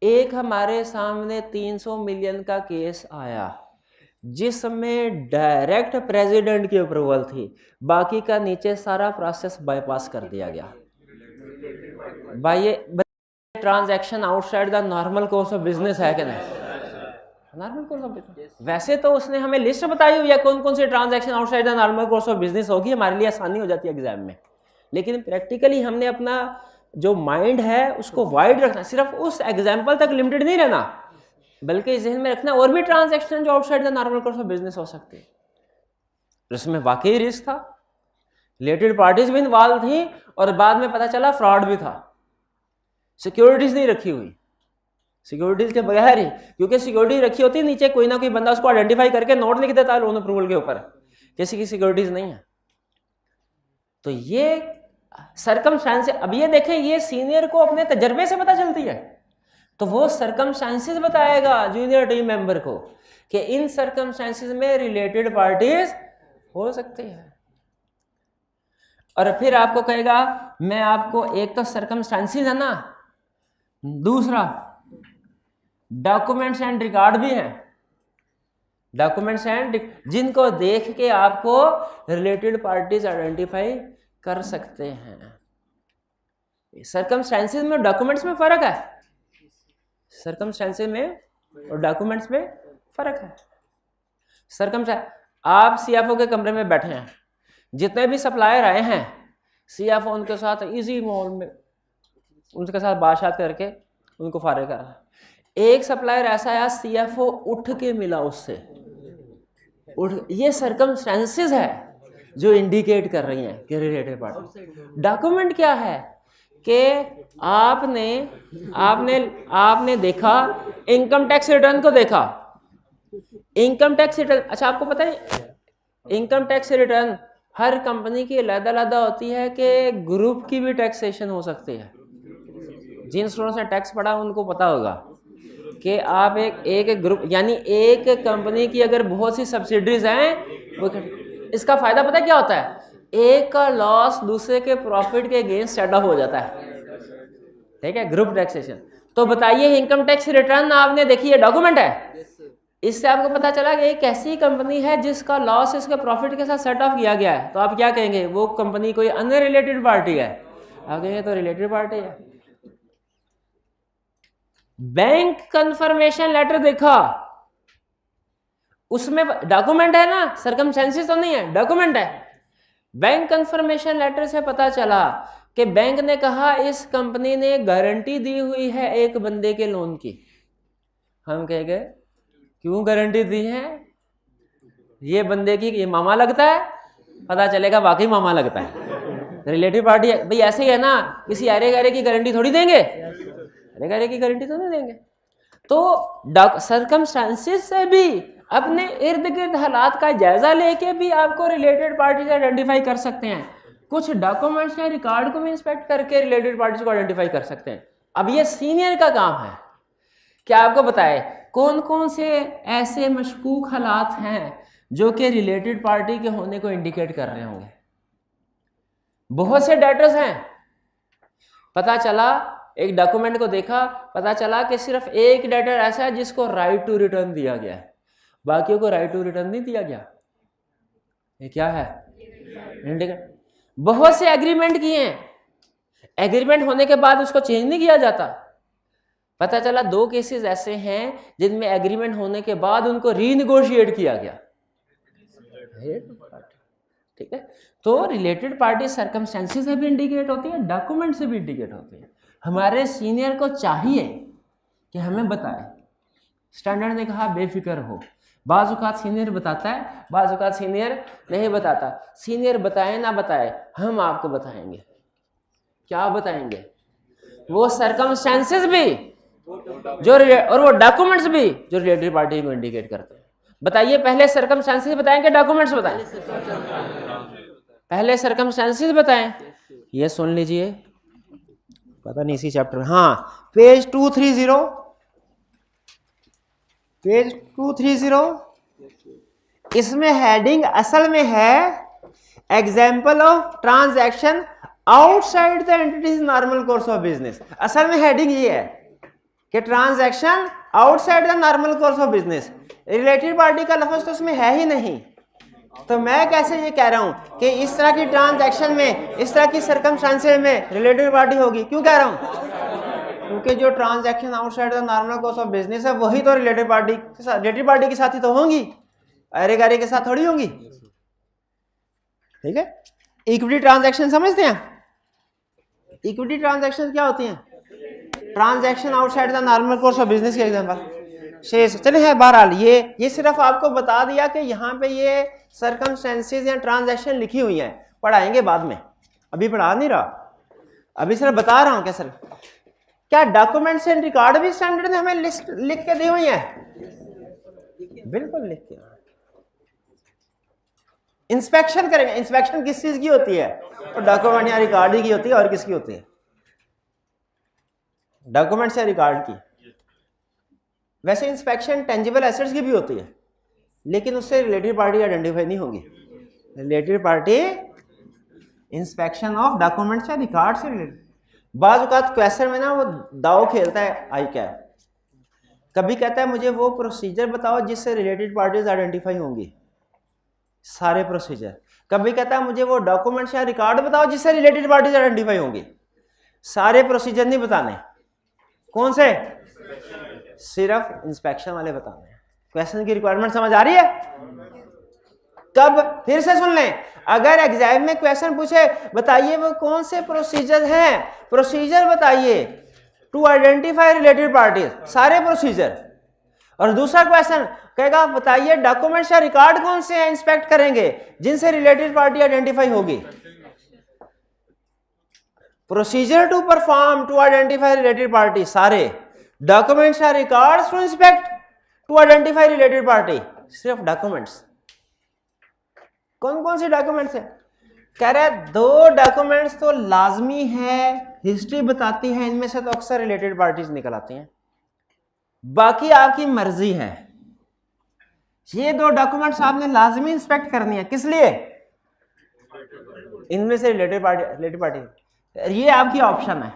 एक हमारे सामने 300 मिलियन का केस आया जिसमें डायरेक्ट प्रेसिडेंट की अप्रूवल थी, बाकी का नीचे सारा प्रोसेस बाईपास कर दिया गया। भाई ये transaction outside the normal course of business है कि नहीं? Normal course of business. वैसे तो उसने हमें लिस्ट बताई हुई है कौन कौन सी transaction outside the normal course of business होगी, हमारे लिए आसानी हो जाती है एग्जाम में। लेकिन प्रैक्टिकली हमने अपना जो माइंड है उसको वाइड रखना, सिर्फ उस एग्जाम्पल तक लिमिटेड नहीं रहना, बल्कि जहन में रखना और भी ट्रांजैक्शन जो outside the normal course of business हो सकते हैं। इसमें वाकई रिस्क था, रिलेटेड पार्टीज भी इन्वॉल्व थी और बाद में पता चला फ्रॉड भी था। सिक्योरिटीज नहीं रखी हुई, सिक्योरिटीज के बगैर ही, क्योंकि सिक्योरिटी रखी होती नीचे कोई ना कोई बंदा उसको आइडेंटिफाई करके नोट लिख देता है लोन अप्रूवल के ऊपर, किसी की सिक्योरिटीज नहीं है। तो ये सरकमस्टांस, अब ये देखें ये सीनियर को अपने तजर्बे से पता चलती है, तो वो सरकमस्टांसेस बताएगा जूनियर टीम मेंबर को कि इन सरकमस्टांसेस में रिलेटेड पार्टीज हो सकती है। और फिर आपको कहेगा मैं आपको, एक तो सरकमस्टांसेस है ना, दूसरा डॉक्यूमेंट्स एंड रिकॉर्ड भी है, डॉक्यूमेंट्स एंड जिनको देख के आपको रिलेटेड पार्टीज आइडेंटिफाई कर सकते हैं। सरकमस्टांसेस में डॉक्यूमेंट्स में फर्क है, सरकमस्टांसेस में और डॉक्यूमेंट्स में फर्क है। सरकमस्टांस, आप सीएफओ के कमरे में बैठे हैं, जितने भी सप्लायर आए हैं सीएफओ उनके साथ इजी मोड में उनके साथ बातचीत करके उनको फारिग कर रहा है। एक सप्लायर ऐसा आया सीएफओ उठ के मिला उससे, ये सरकमस्टांसेस है जो इंडिकेट कर रही हैं कि रिलेटेड पार्टी। डॉक्यूमेंट क्या है कि आपने देखा इनकम टैक्स रिटर्न को देखा, इनकम टैक्स रिटर्न, अच्छा आपको पता है इनकम टैक्स रिटर्न हर कंपनी की अलग-अलग होती है कि ग्रुप की भी टैक्सेशन हो सकती है। जिन स्टूडेंट्स ने टैक्स पढ़ा उनको पता होगा कि आप एक ग्रुप, यानी एक कंपनी की अगर बहुत सी सब्सिडरीज हैं वो, इसका फायदा पता क्या होता है, एक का लॉस दूसरे के प्रॉफिट के अगेंस्ट सेट ऑफ हो जाता है, ठीक है, ग्रुप टैक्सेशन। तो बताइए इनकम टैक्स रिटर्न आपने देखी है, डॉक्यूमेंट है, इससे आपको पता चला कि एक ऐसी कंपनी है जिसका लॉस इसके प्रॉफिट के साथ सेट ऑफ किया गया है, तो आप क्या कहेंगे, वो कंपनी कोई अनरिलेटेड पार्टी है, आप कहेंगे तो रिलेटेड पार्टी है। बैंक कंफर्मेशन लेटर देखा, उसमें डॉक्यूमेंट है ना, सरकमस्टेंसेस तो नहीं है, डॉक्यूमेंट है। बैंक कंफर्मेशन लेटर से पता चला कि बैंक ने कहा इस कंपनी ने गारंटी दी हुई है एक बंदे के लोन की। हम कहेंगे क्यों गारंटी दी है, ये बंदे की ये मामा लगता है, पता चलेगा वाकई मामा लगता है, रिलेटिव पार्टी है। भाई ऐसे ही है ना, किसी अरे गरे की गारंटी थोड़ी देंगे, अरे गरे की गारंटी तो नहीं देंगे। तो सरकमस्टांसेस से भी, अपने इर्द गिर्द हालात का जायजा लेके भी आपको रिलेटेड पार्टीज आइडेंटिफाई कर सकते हैं। कुछ डॉक्यूमेंट्स या रिकॉर्ड को भी इंस्पेक्ट करके रिलेटेड पार्टीज को आइडेंटिफाई कर सकते हैं। अब ये सीनियर का काम है कि आपको बताए कौन कौन से ऐसे मशकूक हालात हैं जो कि रिलेटेड पार्टी के होने को इंडिकेट कर रहे होंगे। बहुत से डेटर्स हैं, पता चला एक डॉक्यूमेंट को देखा, पता चला कि सिर्फ एक डेटर ऐसा है जिसको राइट टू रिटर्न दिया गया है, बाकियों को राइट टू रिटर्न नहीं दिया गया। ये क्या है, इंडिकेट। बहुत से एग्रीमेंट किए हैं, एग्रीमेंट होने के बाद उसको चेंज नहीं किया जाता। पता चला 2 केसेस ऐसे हैं जिनमें एग्रीमेंट होने के बाद उनको रीनिगोशिएट किया गया, ठीक है। तो रिलेटेड पार्टी सर्कमस्टेंसेस से भी इंडिकेट होती है, डॉक्यूमेंट से भी इंडिकेट होती है। हमारे सीनियर को चाहिए कि हमें बताए, स्टैंडर्ड ने कहा बेफिक्र हो, बाज़ औक़ात सीनियर बताता है, बाज़ औक़ात सीनियर नहीं बताता। सीनियर बताए ना बताए, हम आपको बताएंगे। क्या बताएंगे, वो सर्कमस्टेंसेस भी जो और वो डॉक्यूमेंट्स भी जो रिलेटेड पार्टी को इंडिकेट करते हैं। बताइए पहले सर्कमस्टेंसेस बताएंगे, डॉक्यूमेंट्स बताएं? पहले सर्कमस्टेंसेस बताएं। ये सुन लीजिए, पता नहीं इसी चैप्टर में, हाँ पेज 230, पेज 230, इसमें हेडिंग असल में है example of transaction outside the entities normal course of business. असल में हेडिंग ये है, कि transaction outside the normal course of business, related party का लफ्ज तो उसमें है ही नहीं, तो मैं कैसे ये कह रहा हूं कि इस तरह की ट्रांजैक्शन में, इस तरह की सर्कमस्टांसेस में रिलेटेड पार्टी होगी? क्यों कह रहा हूं? क्योंकि जो transaction outside the normal course of business है वही तो रिलेटेड पार्टी के साथ ही तो होंगी, अरे गारे के साथ थोड़ी होंगी। ठीक है, इक्विटी ट्रांजैक्शन समझते हैं? इक्विटी ट्रांजैक्शन क्या होती हैं? Transaction outside the normal course of business के एग्जांपल शेष। चले है, बहरहाल ये सिर्फ आपको बता दिया कि यहाँ पे ये सर्कमस्टेंसेस या ट्रांजैक्शन लिखी हुई हैं, पढ़ाएंगे बाद में, अभी पढ़ा नहीं रहा, अभी सिर्फ बता रहा हूँ। क्या सर, क्या डॉक्यूमेंट्स एंड रिकॉर्ड भी स्टैंडर्ड में हमें लिस्ट लिख के दी हुई है? बिल्कुल लिख के। इंस्पेक्शन करेंगे, इंस्पेक्शन किस चीज की होती है? तो डॉक्यूमेंट या रिकॉर्ड की होती है, और किसकी होती है? डॉक्यूमेंट्स या रिकॉर्ड की। वैसे इंस्पेक्शन टेंजिबल एसेट्स की भी होती है, लेकिन उससे रिलेटेड पार्टी आइडेंटिफाई नहीं होगी। Related party inspection of documents या रिकॉर्ड से रिलेटेड। बाज़ औक़ात क्वेश्चन में ना वो दाव खेलता है आई क्या, कभी कहता है मुझे वो प्रोसीजर बताओ जिससे रिलेटेड पार्टीज आइडेंटिफाई होंगी, सारे प्रोसीजर। कभी कहता है मुझे वो डॉक्यूमेंट्स या रिकॉर्ड बताओ जिससे रिलेटेड पार्टीज आइडेंटिफाई होंगी, सारे प्रोसीजर नहीं बताने। कौन से? सिर्फ इंस्पेक्शन वाले बताने हैं। क्वेश्चन की रिक्वायरमेंट समझ आ रही है? कब? फिर से सुन लें, अगर एग्जाम में क्वेश्चन पूछे बताइए वो कौन से प्रोसीजर हैं, प्रोसीजर बताइए टू आइडेंटिफाई रिलेटेड पार्टीज, सारे प्रोसीजर। और दूसरा क्वेश्चन कहेगा बताइए डॉक्यूमेंट्स या रिकॉर्ड कौन से हैं इंस्पेक्ट करेंगे जिनसे रिलेटेड पार्टी आइडेंटिफाई होगी। Procedure to perform to identify related party सारे, डॉक्यूमेंट्स या records to inspect to identify related party सिर्फ डॉक्यूमेंट्स। कौन कौन से डॉक्यूमेंट्स है? कह रहा है दो डॉक्यूमेंट्स तो लाजमी है, हिस्ट्री बताती है, इनमें से तो अक्सर रिलेटेड पार्टीज निकल आती हैं, बाकी आपकी मर्जी है। ये दो डॉक्यूमेंट्स आपने लाजमी इंस्पेक्ट करनी है, किस लिए? इनमें से रिलेटेड पार्टी। ये आपकी ऑप्शन है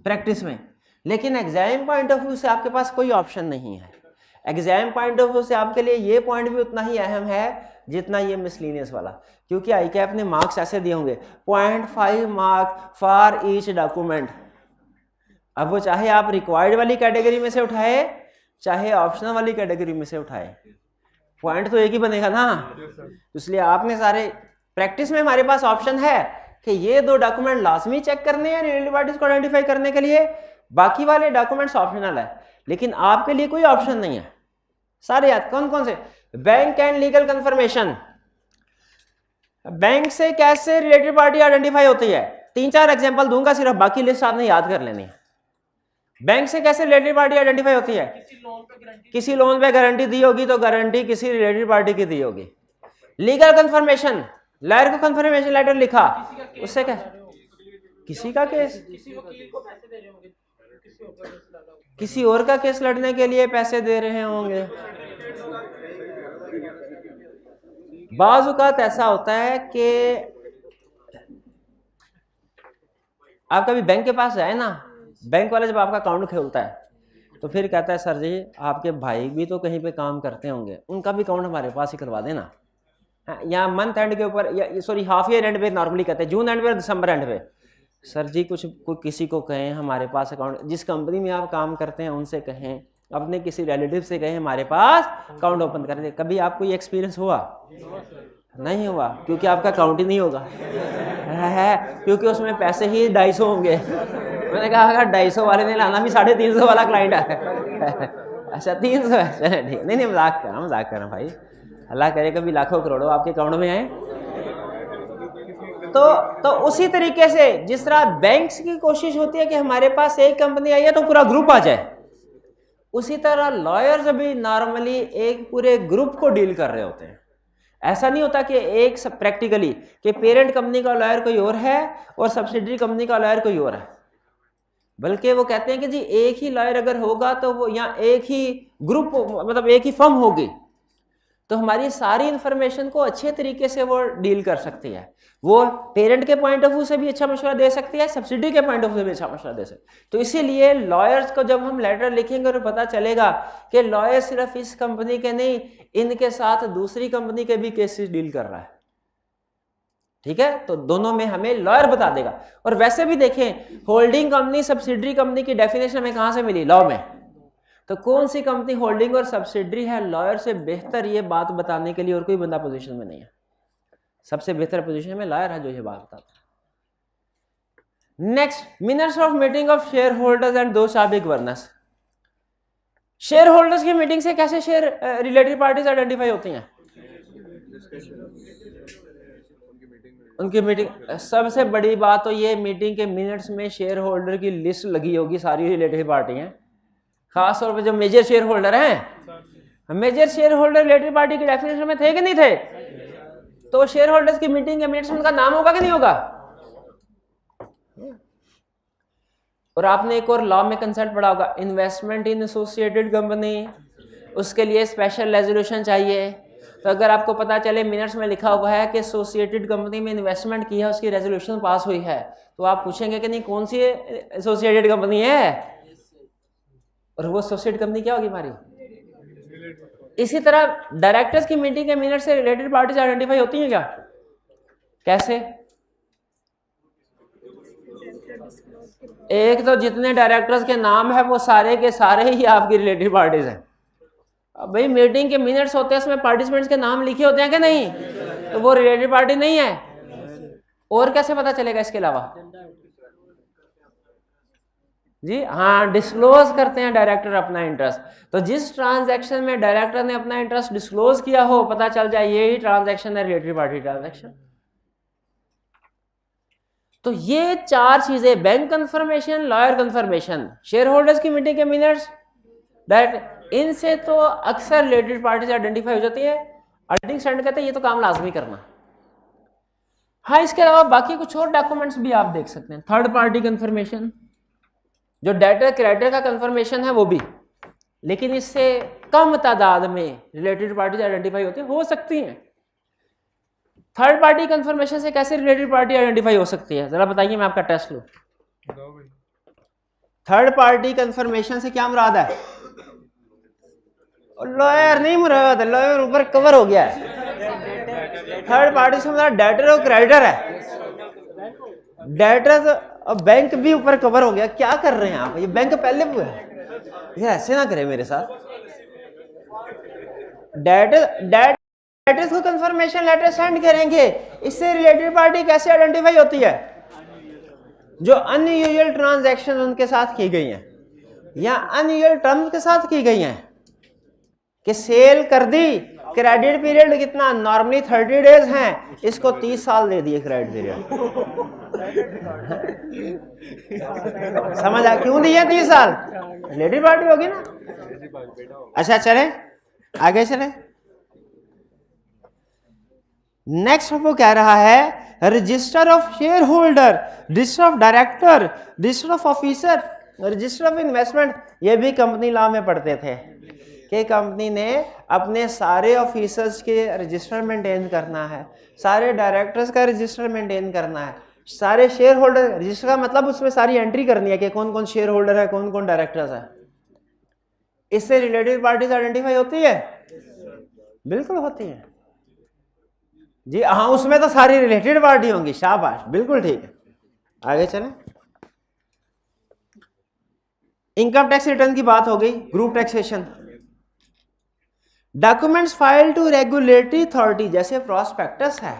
प्रैक्टिस में, लेकिन एग्जाम पॉइंट ऑफ व्यू से आपके पास कोई ऑप्शन नहीं है। एग्जाम पॉइंट ऑफ व्यू से आपके लिए ये पॉइंट भी उतना ही अहम है जितना ये मिसलिनियस वाला, क्योंकि आई कैप ने मार्क्स ऐसे दिए होंगे 0.5 मार्क फॉर ईच डॉक्यूमेंट। अब वो चाहे आप रिक्वायर्ड वाली कैटेगरी में से उठाए चाहे ऑप्शनल वाली कैटेगरी में से उठाए, पॉइंट तो एक ही बनेगा ना। इसलिए आपने सारे प्रैक्टिस में हमारे पास ऑप्शन है कि ये दो डॉक्यूमेंट लाजमी चेक करने हैं रिलेटेड पार्टीज को आइडेंटिफाई करने के लिए, बाकी वाले डॉक्यूमेंट्स ऑप्शनल है। लेकिन आपके लिए कोई ऑप्शन नहीं है, सारे याद। कौन कौन से? Bank and legal confirmation, bank से कैसे रिलेटेड पार्टी आइडेंटिफाई होती है, 3-4 एग्जांपल दूंगा सिर्फ, बाकी लिस्ट आपने याद कर लेनी है। बैंक से कैसे रिलेटेड पार्टी आइडेंटिफाई होती है? किसी लोन पे गारंटी दी होगी तो गारंटी किसी रिलेटेड पार्टी की दी होगी। लीगल कंफर्मेशन, लॉयर को कंफर्मेशन लेटर लिखा, उससे क्या? किसी का केस, किसी और का केस लड़ने के लिए पैसे दे रहे होंगे। बाज़ औक़ात ऐसा होता है कि आप कभी बैंक के पास जाए ना, बैंक वाला जब आपका अकाउंट खोलता है तो फिर कहता है सर जी आपके भाई भी तो कहीं पे काम करते होंगे, उनका भी अकाउंट हमारे पास ही करवा देना। या मंथ एंड के ऊपर, या सॉरी हाफ ईयर एंड पे नॉर्मली कहते हैं, जून एंड पे, दिसंबर एंड पे, सर जी कुछ किसी को कहें हमारे पास अकाउंट, जिस कंपनी में आप काम करते हैं उनसे कहें, अपने किसी रिलेटिव से कहें हमारे पास अकाउंट ओपन कर दे। कभी आपको ये एक्सपीरियंस हुआ? नहीं हुआ, क्योंकि आपका अकाउंट ही नहीं होगा है, क्योंकि उसमें पैसे ही 250 होंगे। मैंने कहा अगर 250 वाले ने लाना भी 350 वाला क्लाइंट है। अच्छा 300 है, ठीक। नहीं मजाक कर रहा हूँ भाई, अल्लाह करे कभी लाखों करोड़ों आपके अकाउंट में आए। तो उसी तरीके से जिस तरह बैंक्स की कोशिश होती है कि हमारे पास एक कंपनी आई है तो पूरा ग्रुप आ जाए, उसी तरह लॉयर्स भी नॉर्मली एक पूरे ग्रुप को डील कर रहे होते हैं। ऐसा नहीं होता कि एक प्रैक्टिकली कि पेरेंट कंपनी का लॉयर कोई और है और सब्सिडरी कंपनी का लॉयर कोई और है, बल्कि वो कहते हैं कि जी एक ही लॉयर अगर होगा तो वो यहाँ एक ही ग्रुप, मतलब एक ही फर्म होगी तो हमारी सारी इंफॉर्मेशन को अच्छे तरीके से वो डील कर सकती है। वो पेरेंट के पॉइंट ऑफ व्यू से भी अच्छा मशवरा दे सकती है, सब्सिडी के पॉइंट ऑफ व्यू से भी अच्छा मशवरा दे सकती है। तो इसीलिए लॉयर्स को जब हम लेटर लिखेंगे और पता चलेगा कि लॉयर सिर्फ इस कंपनी के नहीं, इनके साथ दूसरी कंपनी के भी केसेस डील कर रहा है, ठीक है, तो दोनों में हमें लॉयर बता देगा। और वैसे भी देखें, होल्डिंग कंपनी सब्सिडरी कंपनी की डेफिनेशन हमें कहां से मिली? लॉ में। तो कौन सी कंपनी होल्डिंग और सब्सिडरी है, लॉयर से बेहतर ये बात बताने के लिए और कोई बंदा पोजीशन में नहीं है। सबसे बेहतर पोजीशन में लॉयर है जो ये बात बताता है। Next, minutes of meeting of share holders and दो शाबी गवर्नेंस। शेयर होल्डर्स की मीटिंग से कैसे शेयर रिलेटेड पार्टीज आइडेंटिफाई होती हैं? उनकी मीटिंग, सबसे बड़ी बात तो ये मीटिंग के मिनट्स में शेयर होल्डर की लिस्ट लगी होगी, सारी रिलेटेड पार्टी हैं, खास तौर पे जो मेजर शेयर होल्डर हैं। Major share holder related party की डेफिनेशन में थे कि नहीं थे? तो शेयर होल्डर्स की मीटिंग के मिनट्स में उनका नाम होगा कि नहीं होगा? और आपने एक और लॉ में कंसेप्ट पढ़ा होगा, इन्वेस्टमेंट इन एसोसिएटेड कंपनी, उसके लिए स्पेशल रेजोल्यूशन चाहिए। तो अगर आपको पता चले मिनट्स में लिखा हुआ है कि एसोसिएटेड कंपनी में इन्वेस्टमेंट की है, उसकी रेजोल्यूशन पास हुई है, तो आप पूछेंगे कि नहीं कौन सी एसोसिएटेड कंपनी है, और वो एसोसिएट कंपनी क्या होगी हमारी? इसी तरह डायरेक्टर्स की मीटिंग के मिनट से रिलेटेड पार्टीज आइडेंटिफाई होती हैं क्या? कैसे? एक तो जितने डायरेक्टर्स के नाम है वो सारे के सारे ही आपकी रिलेटेड पार्टीज हैं। अब भाई मीटिंग के मिनट्स होते हैं, उसमें पार्टिसिपेंट्स के नाम लिखे होते हैं कि नहीं? तो वो रिलेटेड पार्टी नहीं है। और कैसे पता चलेगा इसके अलावा? जी हाँ, डिस्क्लोज करते हैं डायरेक्टर अपना इंटरेस्ट। तो जिस ट्रांजैक्शन में डायरेक्टर ने अपना इंटरेस्ट डिस्क्लोज किया हो, पता चल जाए ये ही ट्रांजैक्शन है रिलेटेड पार्टी ट्रांजैक्शन। तो ये चार चीजें, bank confirmation, lawyer confirmation, share holders की मीटिंग के मिनट्स, डायरेक्ट, इनसे तो अक्सर रिलेटेड पार्टीज आइडेंटिफाई हो जाती है। ऑडिटिंग स्टैंडर्ड कहते हैं ये तो काम लाजमी करना। हाँ, इसके अलावा बाकी कुछ और डॉक्यूमेंट्स भी आप देख सकते हैं। थर्ड पार्टी कंफर्मेशन, जो डेटर क्रेडिटर का कंफर्मेशन है वो भी, लेकिन इससे कम तादाद में रिलेटेड पार्टीज आइडेंटिफाई होती हो सकती हैं। थर्ड पार्टी कंफर्मेशन से कैसे रिलेटेड पार्टी आइडेंटिफाई हो सकती है, जरा बताइए, मैं आपका टेस्ट लूं। थर्ड पार्टी कंफर्मेशन से क्या मुराद है? लॉयर नहीं मुराद, लॉयर ऊपर कवर हो गया है। थर्ड पार्टी से मतलब डेटर और क्रेडिटर है। डेटर अब बैंक भी ऊपर कवर हो गया। क्या कर रहे हैं आप? ये बैंक पहले हुआ है, ये ऐसे ना करें मेरे साथ। डेटर्स को कंफर्मेशन लेटर सेंड करेंगे, इससे रिलेटेड पार्टी कैसे आइडेंटिफाई होती है? जो अनयूजुअल ट्रांजैक्शन उनके साथ की गई हैं या अनयूजुअल टर्म्स के साथ की गई हैं, कि सेल कर दी, क्रेडिट पीरियड कितना, नॉर्मली 30 डेज हैं, इसको 30 साल दे दिए क्रेडिट पीरियड। समझ आ? क्यों दिए 30 साल? रिलेटेड पार्टी होगी ना। अच्छा चले आगे चले। नेक्स्ट वो कह रहा है register of share holder, register of director, register of officer, register of investment. ये भी कंपनी लॉ में पढ़ते थे कि कंपनी ने अपने सारे ऑफिसर्स के रजिस्टर मेंटेन करना है, सारे डायरेक्टर्स का रजिस्टर मेंटेन करना है, सारे शेयर होल्डर। रजिस्टर का मतलब उसमें सारी एंट्री करनी है कि कौन कौन शेयर होल्डर है, कौन कौन डायरेक्टर्स है। इससे रिलेटेड पार्टीज आइडेंटिफाई होती है? बिल्कुल होती है जी हाँ, उसमें तो सारी रिलेटेड पार्टी होंगी। शाबाश, बिल्कुल ठीक है। आगे चलें। इनकम टैक्स रिटर्न की बात हो गई। Group taxation, documents file to regulatory authority, जैसे प्रोस्पेक्टस है।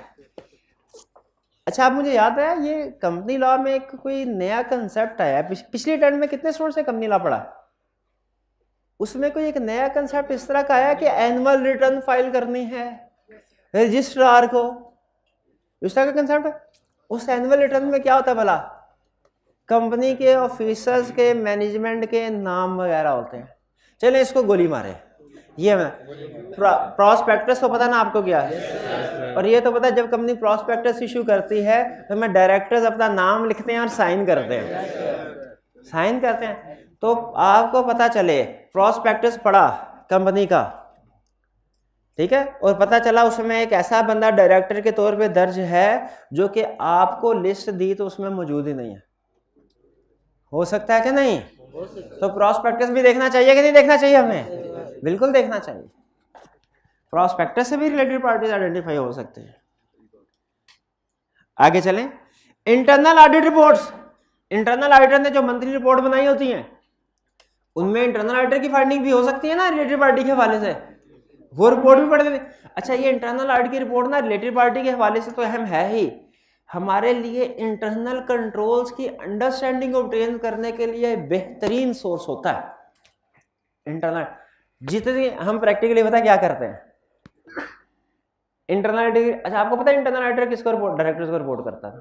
अच्छा, आप मुझे याद है ये कंपनी लॉ में एक कोई नया कंसेप्ट आया। पिछली टर्म में कितने स्टूडेंट से कंपनी लॉ पढ़ा? उसमें कोई एक नया कंसेप्ट इस तरह का आया कि एनुअल रिटर्न फाइल करनी है रजिस्ट्रार को। इस तरह का कंसेप्ट है। उस एनुअल रिटर्न में क्या होता है भला? कंपनी के ऑफिसर्स के, मैनेजमेंट के नाम वगैरह होते हैं। चलिए इसको गोली मारे। ये प्रॉस्पेक्टस तो पता ना आपको क्या है? और ये तो पता है जब कंपनी प्रॉस्पेक्टस इशू करती है तो मैं डायरेक्टर्स अपना नाम लिखते हैं और साइन करते हैं, साइन करते हैं। तो आपको पता चले प्रॉस्पेक्टस पढ़ा कंपनी का, ठीक है, और पता चला उसमें एक ऐसा बंदा डायरेक्टर के तौर पे दर्ज है जो कि आपको लिस्ट दी तो उसमें मौजूद ही नहीं है, हो सकता है कि नहीं? तो प्रॉस्पेक्टस भी देखना चाहिए कि नहीं देखना चाहिए? हमें बिल्कुल देखना चाहिए। प्रॉस्पेक्टस से भी रिलेटेड पार्टीज आइडेंटिफाई हो सकते हैं। आगे चलें, internal audit reports. Internal auditor ने जो मंथली रिपोर्ट बनाई होती हैं उनमें इंटरनल ऑडिटर की फाइंडिंग भी हो सकती है ना रिलेटेड पार्टी के हवाले से, वो रिपोर्ट भी पढ़ देते। अच्छा, ये इंटरनल ऑडिट की रिपोर्ट ना रिलेटेड पार्टी के हवाले से तो अहम है ही, हमारे लिए इंटरनल कंट्रोल्स की अंडरस्टैंडिंग ऑब्टेन करने के लिए बेहतरीन सोर्स होता है इंटरनल। जितने हम प्रैक्टिकली पता क्या करते हैं इंटरनल ऑडिट। अच्छा, आपको पता है इंटरनल ऑडिटर किसको रिपोर्ट, डायरेक्टर्स को रिपोर्ट करता है?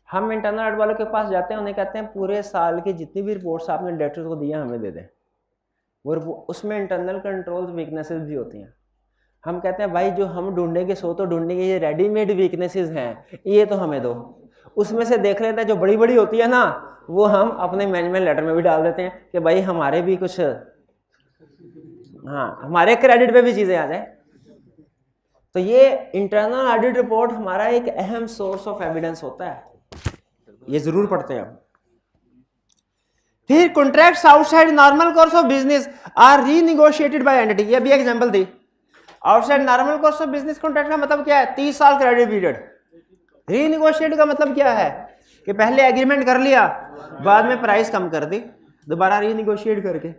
हम इंटरनल ऑडिट वालों के पास जाते हैं, उन्हें कहते हैं पूरे साल की जितनी भी रिपोर्ट्स आपने डायरेक्टर्स को दी है हमें दे दें। वो उसमें इंटरनल कंट्रोल्स वीकनेसेस भी होती हैं। हम कहते हैं भाई जो हम ढूंढेंगे सो तो ढूंढेंगे, ये रेडीमेड वीकनेसेस हैं ये तो हमें दो। उसमें से देख लेते हैं जो बड़ी बड़ी होती है ना वो हम अपने मैनेजमेंट लेटर में भी डाल देते हैं कि भाई हमारे भी कुछ, हाँ, हमारे क्रेडिट पे भी चीजें आ जाए। तो ये इंटरनल ऑडिट रिपोर्ट हमारा एक अहम सोर्स ऑफ एविडेंस होता है, ये जरूर पढ़ते हैं हम। फिर contracts outside normal course of business are renegotiated by entity, ये भी एग्जांपल दी। Outside normal course of business contract का मतलब क्या है? 30 साल क्रेडिट पीरियड। रीनिगोशिएट का मतलब क्या है कि पहले एग्रीमेंट कर लिया, बाद में प्राइस कम कर दी, दोबारा रीनिगोशिएट करके।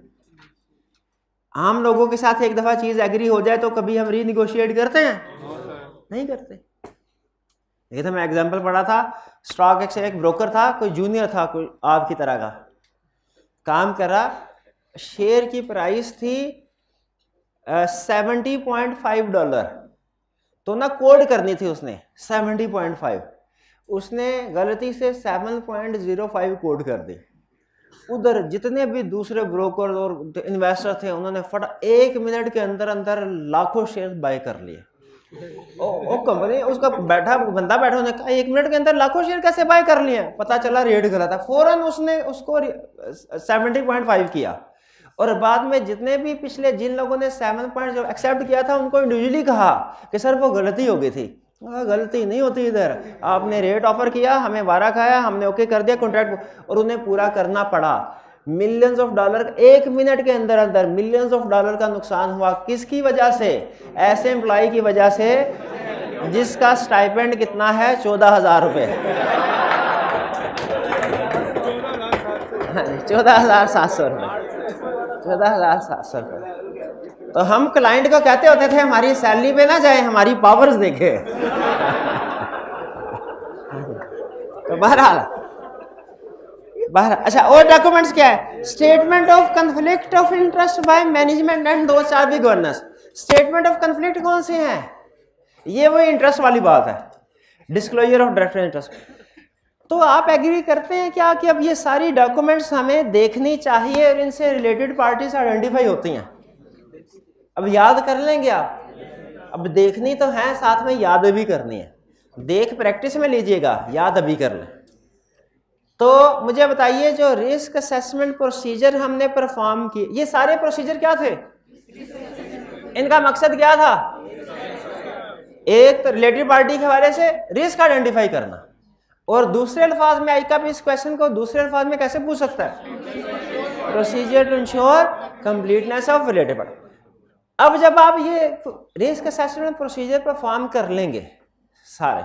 आम लोगों के साथ एक दफा चीज एग्री हो जाए तो कभी हम रीनिगोशिएट करते हैं? नहीं करते। ये तो मैं एग्जांपल पढ़ा था, स्टॉक एक्सचेंज एक ब्रोकर था, कोई जूनियर था, कोई आपकी तरह का काम करा, शेयर की प्राइस थी $70.5, तो ना कोड करनी थी उसने 70.5, उसने गलती से 7.05 कोड कर दी। उधर जितने भी दूसरे ब्रोकर और इन्वेस्टर थे उन्होंने फटा 1 मिनट के अंदर अंदर लाखों शेयर बाय कर लिए। ओ कंपनी उसका बंदा बैठा, उन्होंने कहा 1 मिनट के अंदर लाखों शेयर कैसे बाय कर लिए? पता चला रेट गलत है, फौरन उसने उसको 70.5 किया। और बाद में जितने भी पिछले जिन लोगों ने 7 एक्सेप्ट किया था उनको इंडिविजुअली कहा कि सर वो गलती हो गई थी। गलती नहीं होती, इधर आपने रेट ऑफर किया, हमें वारा खाया, हमने ओके कर दिया कॉन्ट्रैक्ट, और उन्हें पूरा करना पड़ा। मिलियंस ऑफ डॉलर 1 मिनट के अंदर अंदर मिलियंस ऑफ डॉलर का नुकसान हुआ। किसकी वजह से? ऐसे एम्प्लॉय की वजह से जिसका स्टाइपेंड कितना है? 14,000 रुपये। 14,700 रुपये, 14,700 रुपये। तो हम क्लाइंट को कहते होते थे हमारी सैलरी पे ना जाए, हमारी पावर्स देखे। तो बहरहाल अच्छा, और डॉक्यूमेंट्स क्या है? Statement of conflict of interest by management and 2 4 भी गवर्नेंस। स्टेटमेंट ऑफ कन्फ्लिक्ट कौन से हैं? ये वो इंटरेस्ट वाली बात है, डिस्क्लोजर ऑफ डायरेक्टर इंटरेस्ट। तो आप एग्री करते हैं क्या कि अब ये सारी डॉक्यूमेंट्स हमें देखनी चाहिए और इनसे रिलेटेड पार्टीज आइडेंटिफाई होती हैं? अब याद कर लेंगे आप, अब देखनी तो है, साथ में याद भी करनी है। देख प्रैक्टिस में लीजिएगा, याद अभी कर लें। तो मुझे बताइए जो रिस्क असेसमेंट प्रोसीजर हमने परफॉर्म किए, ये सारे प्रोसीजर क्या थे? इनका मकसद क्या था? एक तो रिलेटेड पार्टी के हवाले से रिस्क आइडेंटिफाई करना, और दूसरे अल्फाज में आईका भी इस क्वेश्चन को दूसरे अल्फाज में कैसे पूछ सकता है? Procedure to ensure completeness of related party. अब जब आप ये रिस्क असेसमेंट प्रोसीजर परफॉर्म कर लेंगे सारे,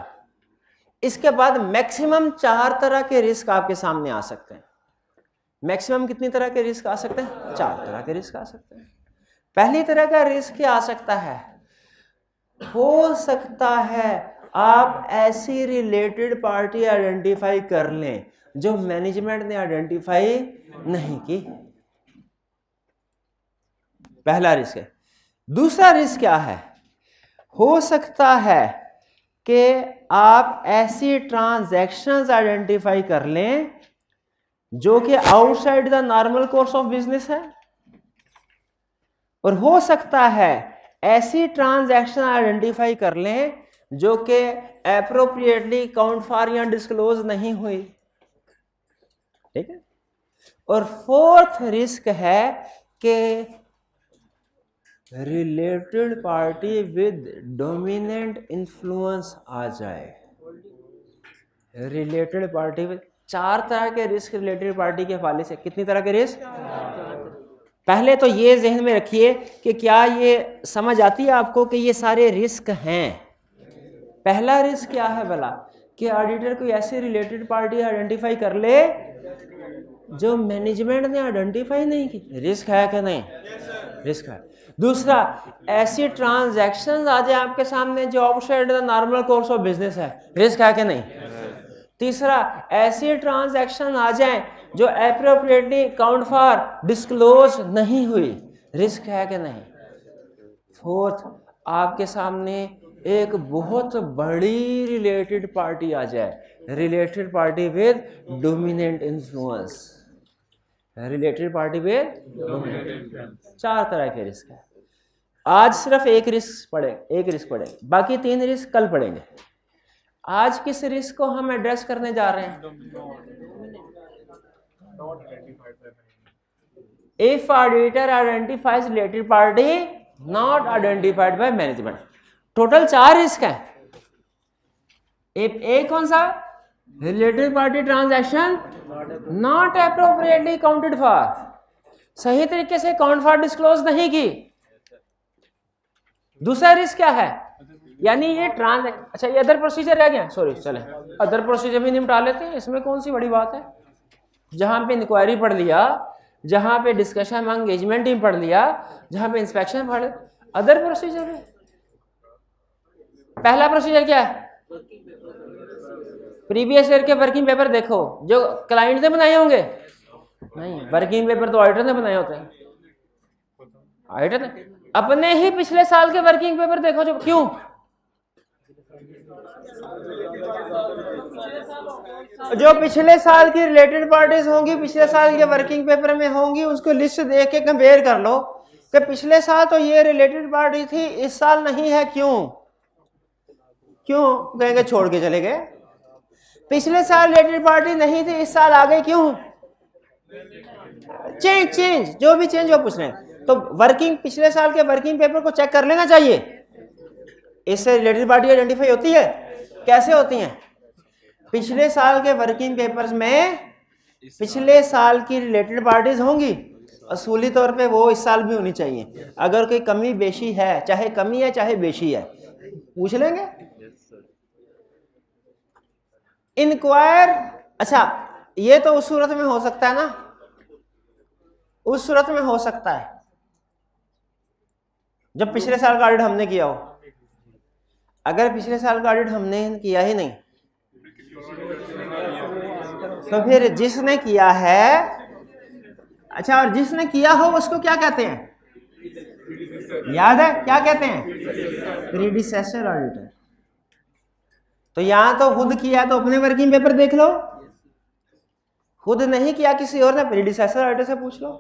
इसके बाद मैक्सिमम 4 तरह के रिस्क आपके सामने आ सकते हैं। मैक्सिमम कितनी तरह के रिस्क आ सकते हैं? 4 तरह के रिस्क आ सकते हैं। पहली तरह का रिस्क क्या आ सकता है? हो सकता है आप ऐसी रिलेटेड पार्टी आइडेंटिफाई कर लें जो मैनेजमेंट ने आइडेंटिफाई नहीं की। पहला रिस्क है। दूसरा रिस्क क्या है? हो सकता है कि आप ऐसी ट्रांजैक्शंस आइडेंटिफाई कर लें जो कि outside the normal course of business है, और हो सकता है ऐसी ट्रांजैक्शन आइडेंटिफाई कर लें जो कि एप्रोप्रिएटली काउंट फॉर या डिस्क्लोज नहीं हुई। ठीक है। और फोर्थ रिस्क है कि related party with dominant influence आ जाए। रिलेटेड पार्टी विद 4 तरह के रिस्क रिलेटेड पार्टी के हवाले से। कितनी तरह के रिस्क? पहले तो ये जहन में रखिए कि क्या ये समझ आती है आपको कि ये सारे रिस्क हैं। पहला रिस्क क्या है भला? कि ऑडिटर कोई ऐसी रिलेटेड पार्टी आइडेंटिफाई कर ले जो मैनेजमेंट ने आइडेंटिफाई नहीं की। रिस्क है कि नहीं? रिस्क है। दूसरा, ऐसी ट्रांजैक्शंस आ जाए आपके सामने जो outside the normal course of business है। रिस्क है कि नहीं? तीसरा, ऐसी ट्रांजैक्शन आ जाए जो एप्रोप्रिएटली अकाउंट फॉर डिस्क्लोज नहीं हुई। रिस्क है कि नहीं? फोर्थ, आपके सामने एक बहुत बड़ी रिलेटेड पार्टी आ जाए, related party with dominant influence. Related party with 4 तरह के रिस्क है। आज सिर्फ एक रिस्क पढ़ेंगे, बाकी 3 रिस्क कल पढ़ेंगे। आज किस रिस्क को हम एड्रेस करने जा रहे हैं? If auditor identifies related party not identified by management. Total 4 risk है। एक कौन सा? Related party transaction not appropriately accounted for, सही तरीके से अकाउंट फॉर डिस्क्लोज नहीं की। दूसरा रिस्क क्या है? यानी ये ट्रांजैक्शन, अच्छा ये अदर प्रोसीजर रह गया, सॉरी चले अदर प्रोसीजर भी निपटा लेते हैं, इसमें कौन सी बड़ी बात है। जहां पे इंक्वायरी पढ़ लिया, जहां पे डिस्कशन एंगेजमेंट टीम पढ़ लिया, जहां पे इंस्पेक्शन पढ़, अदर प्रोसीजर है। पहला प्रोसीजर क्या है? प्रीवियस ईयर के वर्किंग पेपर देखो, जो क्लाइंट ने बनाए होंगे नहीं, वर्किंग पेपर तो ऑडिटर ने बनाए होते हैं। ऑडिटर ने अपने ही पिछले साल के वर्किंग पेपर देखो, जो क्यों? जो पिछले साल की रिलेटेड पार्टीज होंगी, पिछले साल के वर्किंग पेपर में होंगी, उसको लिस्ट देख के कंपेयर कर लो कि पिछले साल तो ये रिलेटेड पार्टी थी, इस साल नहीं है, क्यों? कहेंगे छोड़ के चले गए। पिछले साल रिलेटेड पार्टी नहीं थी, इस साल आ गई, क्यों? चेंज जो भी चेंज हो पूछ रहे हैं। तो पिछले साल के वर्किंग पेपर को चेक कर लेना चाहिए। इससे रिलेटेड पार्टी आइडेंटिफाई होती है। कैसे होती हैं? पिछले साल के वर्किंग पेपर्स में पिछले साल की रिलेटेड पार्टीज होंगी, असूली तौर पे वो इस साल भी होनी चाहिए। अगर कोई कमी बेशी है, चाहे कमी है चाहे बेशी है, पूछ लेंगे। इंक्वायर, अच्छा ये तो उस सूरत में हो सकता है ना, उस सूरत में हो सकता है जब पिछले साल का ऑडिट हमने किया हो। अगर पिछले साल का ऑडिट हमने किया ही नहीं, तो फिर जिसने किया है, अच्छा और जिसने किया हो उसको क्या कहते हैं? याद है क्या कहते हैं? Predecessor auditor. तो यहां तो खुद किया तो अपने वर्किंग पेपर देख लो, खुद नहीं किया किसी और ने, प्रीडिसेसर ऑडिटर से पूछ लो।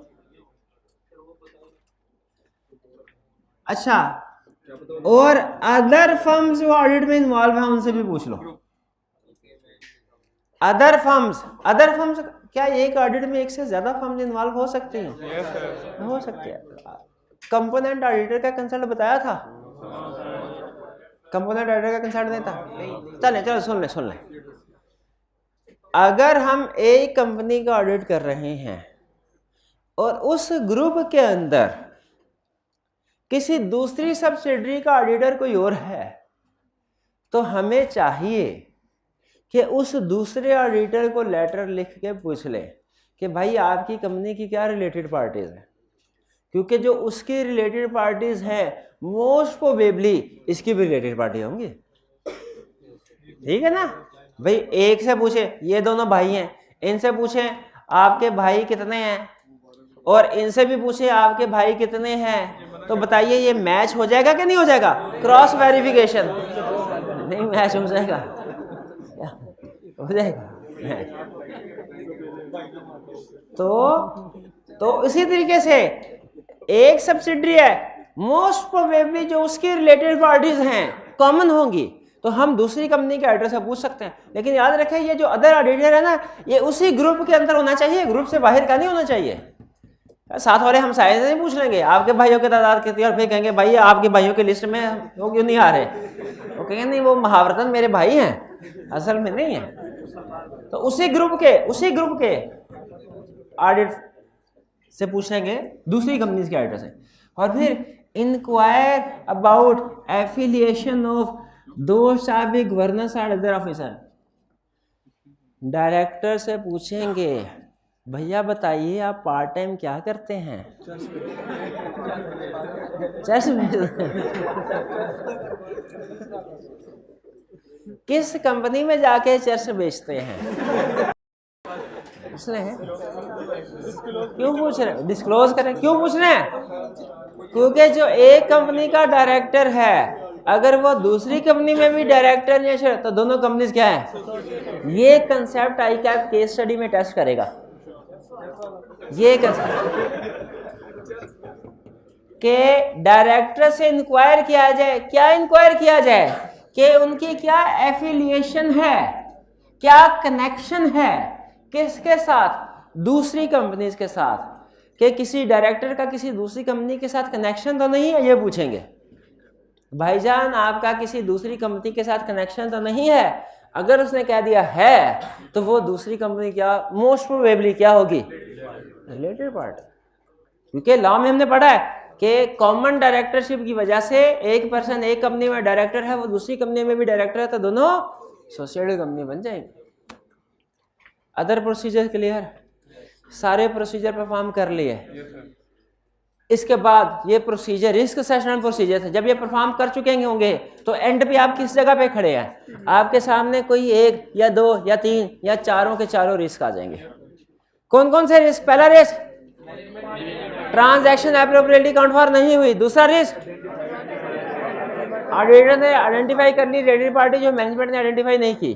अच्छा, और अदर फर्म्स जो ऑडिट में इन्वॉल्व है उनसे भी पूछ लो। अदर फर्म्स क्या एक ऑडिट में एक से ज्यादा फर्म्स इन्वॉल्व हो सकती हैं? yes, हो सकती है। कंपोनेंट ऑडिटर का कंसल्ट बताया था, कंपोनेंट ऑडिटर का कंसल्ट नहीं था। चलो सुन ले। अगर हम एक कंपनी का ऑडिट कर रहे हैं और उस ग्रुप के अंदर किसी दूसरी सब्सिडियरी का ऑडिटर कोई और है, तो हमें चाहिए कि उस दूसरे ऑडिटर को लेटर लिख के पूछ ले कि भाई आपकी कंपनी की क्या रिलेटेड पार्टीज है, क्योंकि जो उसकी रिलेटेड पार्टीज हैं मोस्ट प्रोबेबली इसकी भी रिलेटेड पार्टी होंगी। ठीक है ना भाई? एक से पूछे, ये दोनों भाई हैं, इनसे पूछे आपके भाई कितने हैं, और इनसे भी पूछे आपके भाई कितने हैं, तो बताइए ये मैच हो जाएगा कि नहीं हो जाएगा? क्रॉस वेरिफिकेशन नहीं मैच हो जाएगा, हो जाएगा। तो इसी तरीके से एक सब्सिडियरी है, मोस्ट प्रोबेबली जो उसकी रिलेटेड पार्टीज हैं कॉमन होंगी, तो हम दूसरी कंपनी के ऑडिटर से पूछ सकते हैं। लेकिन याद रखें ये जो अदर ऑडिटर है ना, ये उसी ग्रुप के अंदर होना चाहिए, ग्रुप से बाहर का नहीं होना चाहिए। साथ वाले हम साइज नहीं पूछ लेंगे आपके भाइयों की तादाद कितनी, और फिर कहेंगे भाई आपके भाइयों की लिस्ट में वो क्यों नहीं आ रहे, वो कहेंगे नहीं वो महावरतन मेरे भाई हैं, असल में नहीं है। तो उसी ग्रुप के ऑडिट से पूछ लेंगे दूसरी कंपनीज के ऑडिटर से। और फिर इंक्वायर अबाउट एफिलिएशन ऑफ दोस्त साबिक governors and other officer, director से पूछेंगे भैया बताइए आप पार्ट टाइम क्या करते हैं, चर्च किस कंपनी में जाके चर्च बेचते हैं, उसने क्यों पूछ रहे हैं, डिस्क्लोज करें, क्यों पूछ रहे हैं, क्योंकि जो एक कंपनी का डायरेक्टर है अगर वो दूसरी कंपनी में भी डायरेक्टर या तो दोनों कंपनीज क्या है, ये कंसेप्ट आई कैप केस स्टडी में टेस्ट करेगा। ये के डायरेक्टर से इंक्वायर किया जाए, क्या इंक्वायर किया जाए कि उनकी क्या एफिलिएशन है, क्या कनेक्शन है, किसके साथ, दूसरी कंपनीज के साथ, कि किसी डायरेक्टर का किसी दूसरी कंपनी के साथ कनेक्शन तो नहीं है, ये पूछेंगे। भाईजान आपका किसी दूसरी कंपनी के साथ कनेक्शन तो नहीं है, अगर उसने कह दिया है तो वो दूसरी कंपनी क्या मोस्ट प्रोबेबली क्या होगी, रिलेटेड पार्टी। क्योंकि लॉ में हमने पढ़ा है कि कॉमन डायरेक्टरशिप की वजह से एक पर्सन एक कंपनी में डायरेक्टर है, वो दूसरी कंपनी में भी डायरेक्टर है, तो दोनों एसोसिएटेड कंपनी बन जाएंगे। अदर प्रोसीजर क्लियर, सारे प्रोसीजर परफॉर्म कर लिए। इसके बाद ये प्रोसीजर रिस्क असेसमेंट प्रोसीजर थे, जब ये परफॉर्म कर चुके होंगे तो एंड पे आप किस जगह पे खड़े हैं, आपके सामने कोई एक या दो या तीन या चारों के चारों रिस्क आ जाएंगे। कौन कौन से रिस्क, पहला risk transaction appropriately account for नहीं हुई, दूसरा रिस्क ऑडिटर ने आइडेंटिफाई कर ली रिलेटेड पार्टी जो मैनेजमेंट ने आइडेंटिफाई नहीं की,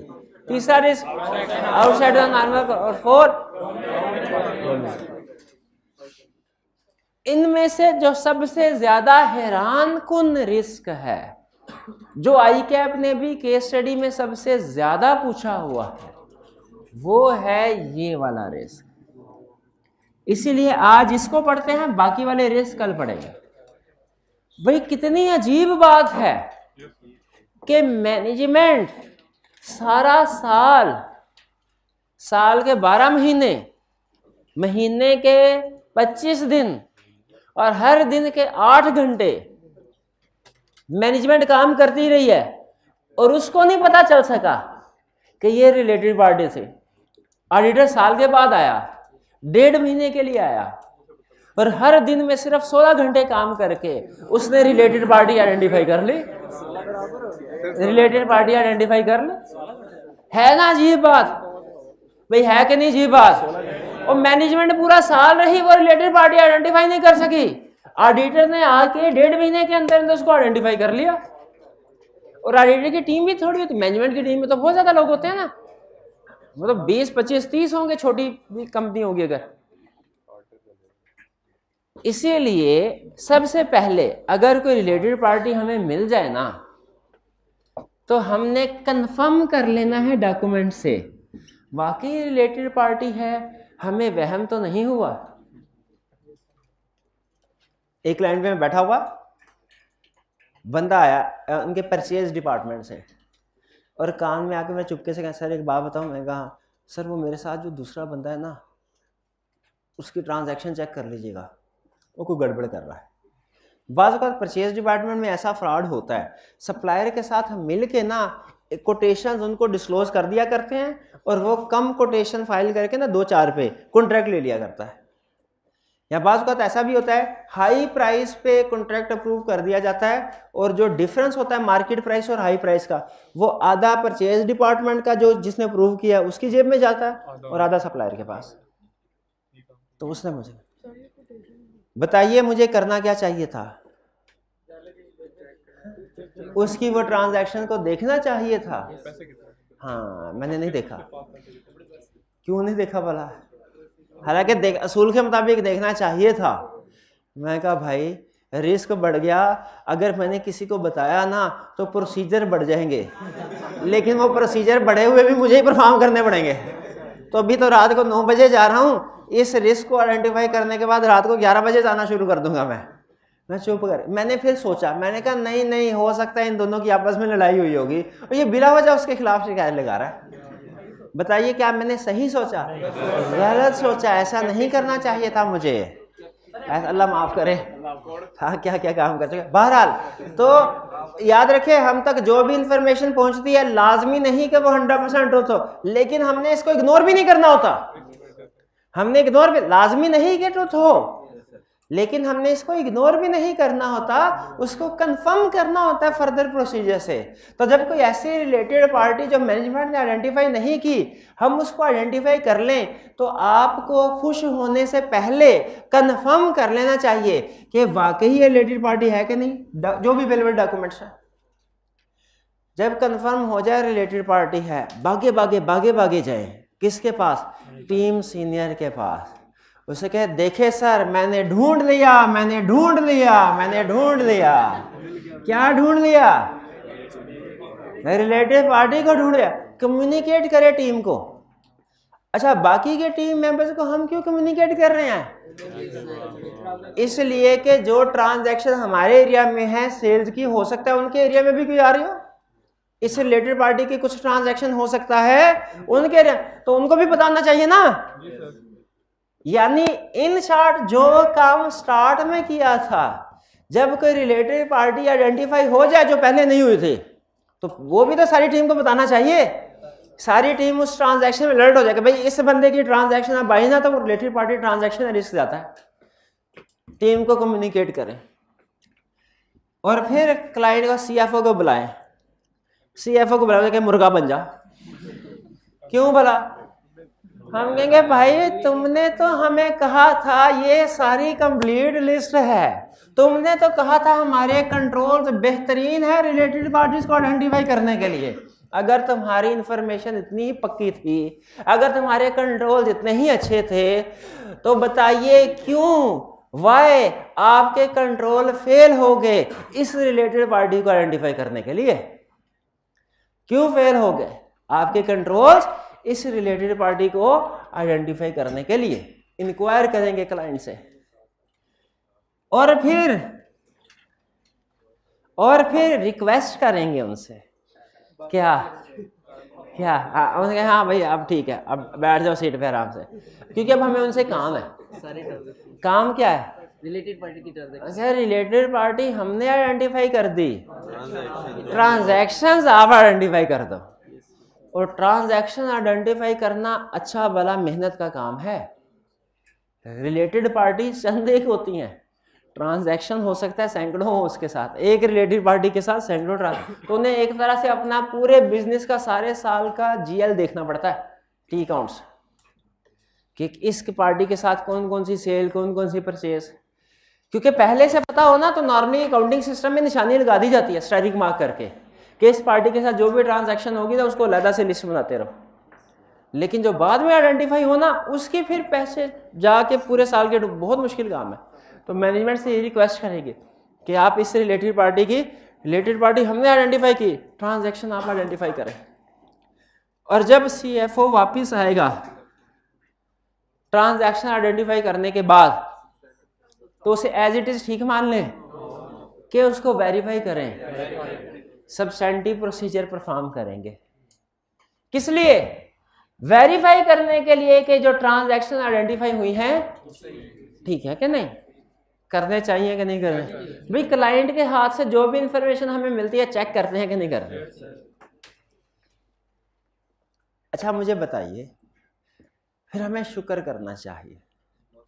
तीसरा रिस्क आउटसाइड द नॉर्मल, और फोर्थ इनमें से जो सबसे ज्यादा हैरान कुन रिस्क है, जो आई कैप ने भी केस स्टडी में सबसे ज्यादा पूछा हुआ है, वो है ये वाला रिस्क। इसीलिए आज इसको पढ़ते हैं, बाकी वाले रिस्क कल पढ़ेंगे। भाई कितनी अजीब बात है कि मैनेजमेंट सारा साल के 12 महीने, महीने के 25 दिन और हर दिन के 8 घंटे मैनेजमेंट काम करती रही है और उसको नहीं पता चल सका कि ये रिलेटेड पार्टी से। ऑडिटर साल के बाद आया, 1.5 महीने के लिए आया और हर दिन में सिर्फ 16 घंटे काम करके उसने रिलेटेड पार्टी आइडेंटिफाई कर ली, रिलेटेड पार्टी आइडेंटिफाई कर ली। है ना अजीब बात भाई, है कि नहीं अजीब बात। और मैनेजमेंट पूरा साल रही, वो रिलेटेड पार्टी आइडेंटिफाई नहीं कर सकी, ऑडिटर ने आके 1.5 महीने के अंदर उसको आइडेंटिफाई कर लिया। और ऑडिटर की टीम भी थोड़ी होती, मैनेजमेंट की टीम में तो बहुत ज्यादा लोग होते हैं ना, मतलब 20, 25, 30 होंगे, छोटी कंपनी होगी अगर। इसीलिए सबसे पहले अगर कोई रिलेटेड पार्टी हमें मिल जाए ना, तो हमने कंफर्म कर लेना है डॉक्यूमेंट से वाकई रिलेटेड पार्टी है, हमें वहम तो नहीं हुआ। एक क्लाइंट में बैठा हुआ बंदा आया उनके परचेज डिपार्टमेंट से, और कान में आके मैं चुपके से कहा सर एक बात बताऊं, मैं कहा सर वो मेरे साथ जो दूसरा बंदा है ना उसकी ट्रांजैक्शन चेक कर लीजिएगा, वो कोई गड़बड़ कर रहा है। बाज़ औक़ात परचेज डिपार्टमेंट में ऐसा फ्रॉड होता है, सप्लायर के साथ हम मिल के ना कोटेशन उनको डिस्क्लोज कर दिया करते हैं और वो कम कोटेशन फाइल करके ना 2-4 पे कॉन्ट्रैक्ट ले लिया करता है। या बाज़ औक़ात ऐसा भी होता है हाई प्राइस पे कॉन्ट्रैक्ट अप्रूव कर दिया जाता है और जो डिफरेंस होता है मार्केट प्राइस और हाई प्राइस का, वो आधा परचेज डिपार्टमेंट का जो जिसने अप्रूव किया उसकी जेब में जाता है और आधा सप्लायर के पास। तो उसने मुझे बताइए मुझे करना क्या चाहिए था, उसकी वो ट्रांजैक्शन को देखना चाहिए था। हाँ मैंने नहीं देखा, क्यों नहीं देखा भला, हालांकि असूल के मुताबिक देखना चाहिए था। मैं कहा भाई रिस्क बढ़ गया, अगर मैंने किसी को बताया ना तो प्रोसीजर बढ़ जाएंगे, लेकिन वो प्रोसीजर बढ़े हुए भी मुझे ही परफॉर्म करने पड़ेंगे। तो अभी तो रात को 9 बजे जा रहा हूँ, इस रिस्क को आइडेंटिफाई करने के बाद रात को 11 बजे जाना शुरू कर दूंगा मैं चुप कर। मैंने फिर सोचा, मैंने कहा नहीं हो सकता है इन दोनों की आपस में लड़ाई हुई होगी और ये बिला वजह उसके खिलाफ शिकायत लगा रहा है। बताइए क्या मैंने सही सोचा? गलत सोचा, ऐसा नहीं करना चाहिए था मुझे। अल्लाह माफ करे, हाँ क्या क्या काम कर चुके। बहरहाल तो याद रखे, हम तक जो भी इंफॉर्मेशन पहुंचती है लाजमी नहीं कि वो 100% ट्रूथ हो, लेकिन हमने इसको इग्नोर भी नहीं करना होता। हमने इग्नोर भी, लाजमी नहीं कि ट्रूथ हो, लेकिन हमने इसको इग्नोर भी नहीं करना होता, उसको कंफर्म करना होता है फर्दर प्रोसीजर से। तो जब कोई ऐसी रिलेटेड पार्टी जो मैनेजमेंट ने आइडेंटिफाई नहीं की, हम उसको आइडेंटिफाई कर लें, तो आपको खुश होने से पहले कंफर्म कर लेना चाहिए कि वाकई ये रिलेटेड पार्टी है कि नहीं, जो भी अवेलेबल डॉक्यूमेंट्स है। जब कंफर्म हो जाए रिलेटेड पार्टी है, भागे जाए किसके पास? टीम सीनियर के पास। उसे कहे देखे सर मैंने ढूंढ लिया। क्या ढूंढ लिया? रिलेटिव पार्टी को ढूंढ लिया। कम्युनिकेट करे टीम को। अच्छा, बाकी के टीम मेंबर्स को हम क्यों कम्युनिकेट कर रहे हैं? इसलिए कि जो ट्रांजैक्शन हमारे एरिया में है सेल्स की, हो सकता है उनके एरिया में भी कोई आ रही हो। इस रिलेटेड पार्टी की कुछ ट्रांजैक्शन हो सकता है उनके एरिया, तो उनको भी बताना चाहिए ना। यानी इन शॉर्ट जो काम स्टार्ट में किया था, जब कोई रिलेटेड पार्टी आइडेंटिफाई हो जाए जो पहले नहीं हुई थी, तो वो भी तो सारी टीम को बताना चाहिए। सारी टीम उस ट्रांजैक्शन में अलर्ट हो जाए कि भाई इस बंदे की ट्रांजैक्शन अब आई ना, तो वो रिलेटेड पार्टी ट्रांजैक्शन में रिस्क जाता है। टीम को कम्युनिकेट करें और फिर क्लाइंट का सीएफओ को बुलाएं। सीएफओ को बुलाओ कि मुर्गा बन जा। क्यों भला? हम कहेंगे भाई तुमने तो हमें कहा था ये सारी कंप्लीट लिस्ट है, तुमने तो कहा था हमारे कंट्रोल्स बेहतरीन है रिलेटेड पार्टीज को आइडेंटिफाई करने के लिए। अगर तुम्हारी इंफॉर्मेशन इतनी पक्की थी, अगर तुम्हारे कंट्रोल्स इतने ही अच्छे थे, तो बताइए क्यों, वाई आपके कंट्रोल फेल हो गए इस रिलेटेड पार्टी को आइडेंटिफाई करने के लिए? क्यों फेल हो गए आपके कंट्रोल्स इस रिलेटेड पार्टी को आइडेंटिफाई करने के लिए? इंक्वायर करेंगे क्लाइंट से और फिर रिक्वेस्ट करेंगे उनसे। क्या उनके हाँ भाई अब ठीक है, अब बैठ जाओ सीट पे आराम से, क्योंकि अब हमें उनसे काम है। काम क्या है? रिलेटेड पार्टी की ट्रांजैक्शन। अच्छा, रिलेटेड पार्टी हमने आइडेंटिफाई कर दी, ट्रांजैक्शंस आप आइडेंटिफाई कर दो। और ट्रांजैक्शन आइडेंटिफाई करना अच्छा भला मेहनत का काम है। रिलेटेड पार्टी चंद एक होती हैं, ट्रांजैक्शन हो सकता है सैकड़ों हो उसके साथ, एक रिलेटेड पार्टी के साथ सैकड़ों ट्रांजैक्शन। तो उन्हें एक तरह से अपना पूरे बिजनेस का सारे साल का जीएल देखना पड़ता है, टी अकाउंट्स, कि इस पार्टी के साथ कौन कौन सी सेल, कौन कौन सी परचेज। क्योंकि पहले से पता हो ना, तो नॉर्मली अकाउंटिंग सिस्टम में निशानी लगा दी जाती है स्ट्राइक मार्क करके कि इस पार्टी के साथ जो भी ट्रांजैक्शन होगी तो उसको अलग से लिस्ट बनाते रहो। लेकिन जो बाद में आइडेंटिफाई होना, उसके फिर पैसे जाके पूरे साल के, बहुत मुश्किल काम है। तो मैनेजमेंट से ये रिक्वेस्ट करेंगे कि आप इस रिलेटेड पार्टी हमने आइडेंटिफाई की, ट्रांजैक्शन आप आइडेंटिफाई करें। और जब सीएफओ वापिस आएगा ट्रांजैक्शन आइडेंटिफाई करने के बाद, तो उसे एज इट इज ठीक मान लें कि उसको वेरीफाई करें, सब्सटेंटिव प्रोसीजर परफॉर्म करेंगे। किस लिए? वेरीफाई करने के लिए कि जो ट्रांजैक्शन आइडेंटिफाई हुई हैं ठीक है कि नहीं, करने चाहिए कि नहीं करने। भाई क्लाइंट के हाथ से जो भी इंफॉर्मेशन हमें मिलती है चेक करते हैं कि नहीं करते। अच्छा मुझे बताइए, फिर हमें शुक्र करना चाहिए।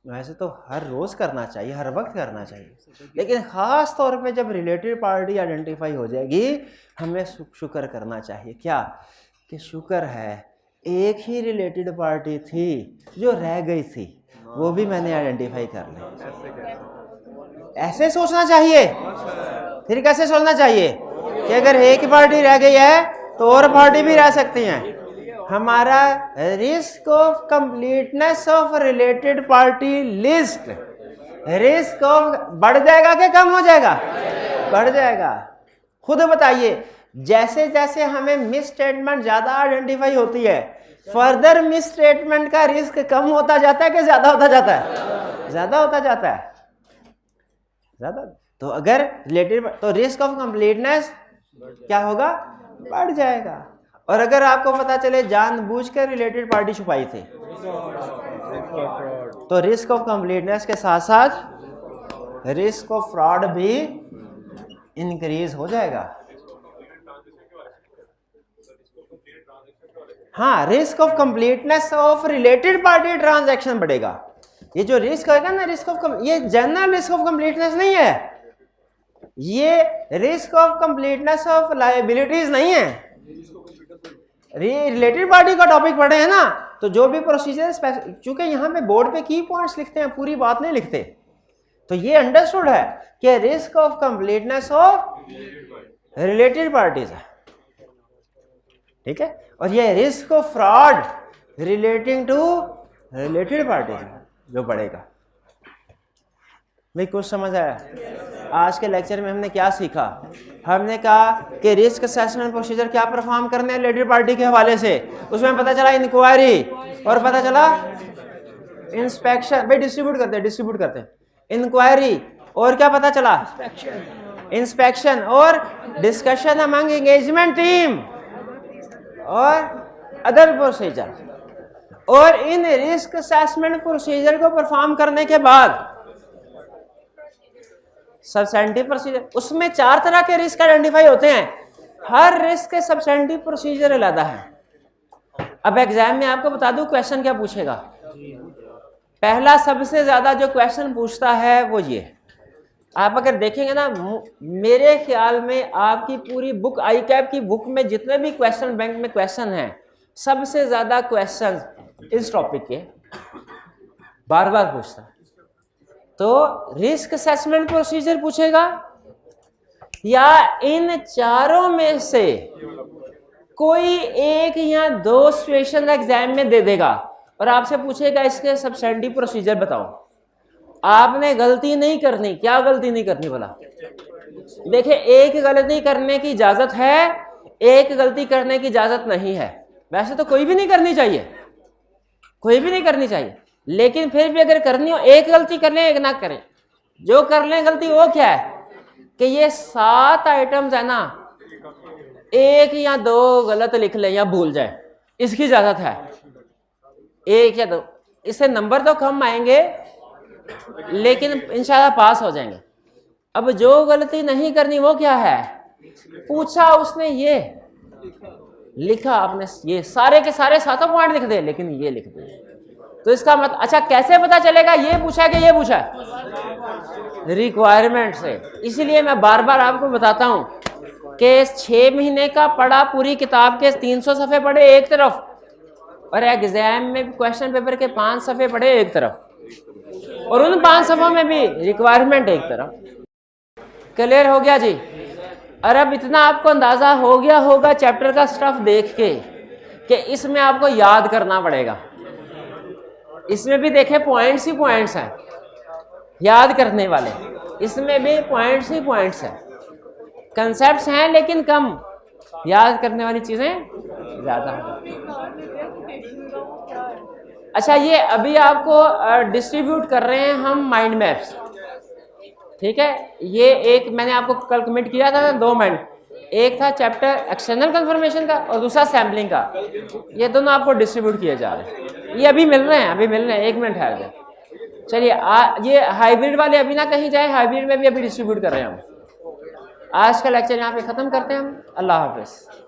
वैसे तो हर रोज करना चाहिए, हर वक्त करना चाहिए, लेकिन खास तौर पे जब रिलेटेड पार्टी आइडेंटिफाई हो जाएगी हमें शुक्र करना चाहिए। क्या कि शुक्र है एक ही रिलेटेड पार्टी थी जो रह गई थी, वो भी मैंने आइडेंटिफाई कर ली। ऐसे सोचना चाहिए। फिर कैसे सोचना चाहिए कि अगर एक ही पार्टी रह गई है तो और पार्टी भी रह सकती हैं। हमारा risk of completeness of related party list, risk of बढ़ जाएगा कि कम हो जाएगा? बढ़ जाएगा। खुद बताइए, जैसे जैसे हमें मिस स्टेटमेंट ज्यादा आइडेंटिफाई होती है, फर्दर मिस स्टेटमेंट का रिस्क कम होता जाता है कि ज्यादा होता जाता है? ज्यादा होता जाता है, ज्यादा। तो अगर रिलेटेड तो रिस्क ऑफ कंप्लीटनेस क्या होगा? बढ़ जाएगा। और अगर आपको पता चले जानबूझकर रिलेटेड पार्टी छुपाई थी, तो रिस्क ऑफ कंप्लीटनेस के साथ साथ रिस्क ऑफ फ्रॉड भी इंक्रीज हो जाएगा। हाँ, risk of completeness of related party transaction बढ़ेगा। ये जो रिस्क होगा ना, रिस्क ऑफ ये जनरल रिस्क ऑफ कंप्लीटनेस नहीं है, ये risk of completeness of liabilities नहीं है। रिलेटेड पार्टी का टॉपिक पढ़े हैं ना, तो जो भी प्रोसीजर, चूंकि यहाँ पे बोर्ड पे की पॉइंट्स लिखते हैं, पूरी बात नहीं लिखते, तो ये अंडरस्टूड है कि risk of completeness of related parties है, ठीक है। और ये risk of fraud relating to related parties जो पड़ेगा। भाई कुछ समझ आया? आज के लेक्चर में हमने क्या सीखा? हमने कहा कि रिस्क असेसमेंट प्रोसीजर क्या परफॉर्म करने हैं रिलेटेड पार्टी के हवाले से। उसमें पता चला इंक्वायरी, और पता चला इंस्पेक्शन। भाई डिस्ट्रीब्यूट करते हैं इंक्वायरी, और क्या पता चला? इंस्पेक्शन और डिस्कशन अमंग एंगेजमेंट टीम और अदर प्रोसीजर। और इन रिस्क असेसमेंट प्रोसीजर को परफॉर्म करने के बाद सब्सटेंटिव प्रोसीजर, उसमें 4 तरह के रिस्क आइडेंटिफाई होते हैं। हर रिस्क के सब्सटेंटिव प्रोसीजर अलग है। अब एग्जाम में आपको बता दूं क्वेश्चन क्या पूछेगा। पहला सबसे ज्यादा जो क्वेश्चन पूछता है वो ये, आप अगर देखेंगे ना, मेरे ख्याल में आपकी पूरी बुक, आई कैप की बुक में जितने भी क्वेश्चन बैंक में क्वेश्चन हैं, सबसे ज्यादा क्वेश्चन इस टॉपिक के बार बार पूछता है। तो रिस्क असेसमेंट प्रोसीजर पूछेगा, या इन चारों में से कोई एक या 2 सिचुएशन एग्जाम में दे देगा और आपसे पूछेगा इसके सब्सटेंटिव प्रोसीजर बताओ। आपने गलती नहीं करनी। क्या गलती नहीं करनी भला? देखिए, एक गलती करने की इजाजत है, एक गलती करने की इजाजत नहीं है। वैसे तो कोई भी नहीं करनी चाहिए, कोई भी नहीं करनी चाहिए, लेकिन फिर भी अगर करनी हो, एक गलती कर लें एक ना करें। जो कर लें गलती वो क्या है कि ये 7 आइटम्स है ना, 1 या 2 गलत लिख लें या भूल जाए, इसकी इजाजत है। 1 या 2, इससे नंबर तो कम आएंगे लेकिन इंशाल्लाह पास हो जाएंगे। अब जो गलती नहीं करनी वो क्या है? पूछा उसने, ये लिखा आपने, ये सारे के सारे 7 पॉइंट लिख दे, लेकिन ये लिख दे, तो इसका मतलब, अच्छा कैसे पता चलेगा ये पूछा है कि ये पूछा है? रिक्वायरमेंट से। इसीलिए मैं बार बार आपको बताता हूं कि 6 महीने का पढ़ा, पूरी किताब के 300 सफ़े पढ़े एक तरफ, और एग्जाम में क्वेश्चन पेपर के 5 सफ़े पढ़े एक तरफ, और उन 5 सफ़ों में भी रिक्वायरमेंट एक तरफ। क्लियर हो गया जी? और अब इतना आपको अंदाजा हो गया होगा चैप्टर का स्टफ देख के कि इसमें आपको याद करना पड़ेगा। इसमें भी देखे पॉइंट्स ही पॉइंट्स हैं याद करने वाले, इसमें भी पॉइंट्स ही पॉइंट्स हैं, कंसेप्ट्स हैं लेकिन कम, याद करने वाली चीजें ज्यादा हैं। अच्छा, ये अभी आपको डिस्ट्रीब्यूट कर रहे हैं हम माइंड मैप्स, ठीक है। ये एक मैंने आपको कल कमिट किया था 2 माइंड, एक था चैप्टर एक्सटर्नल कंफर्मेशन का और दूसरा सैम्पलिंग का। ये दोनों आपको डिस्ट्रीब्यूट किए जा रहे हैं, ये अभी मिल रहे हैं, 1 मिनट ठहर जाए। चलिए, ये हाइब्रिड वाले अभी ना कहीं जाए, हाइब्रिड में भी अभी डिस्ट्रीब्यूट कर रहे हैं हम। आज का लेक्चर यहाँ पे ख़त्म करते हैं हम। अल्लाह हाफिज़।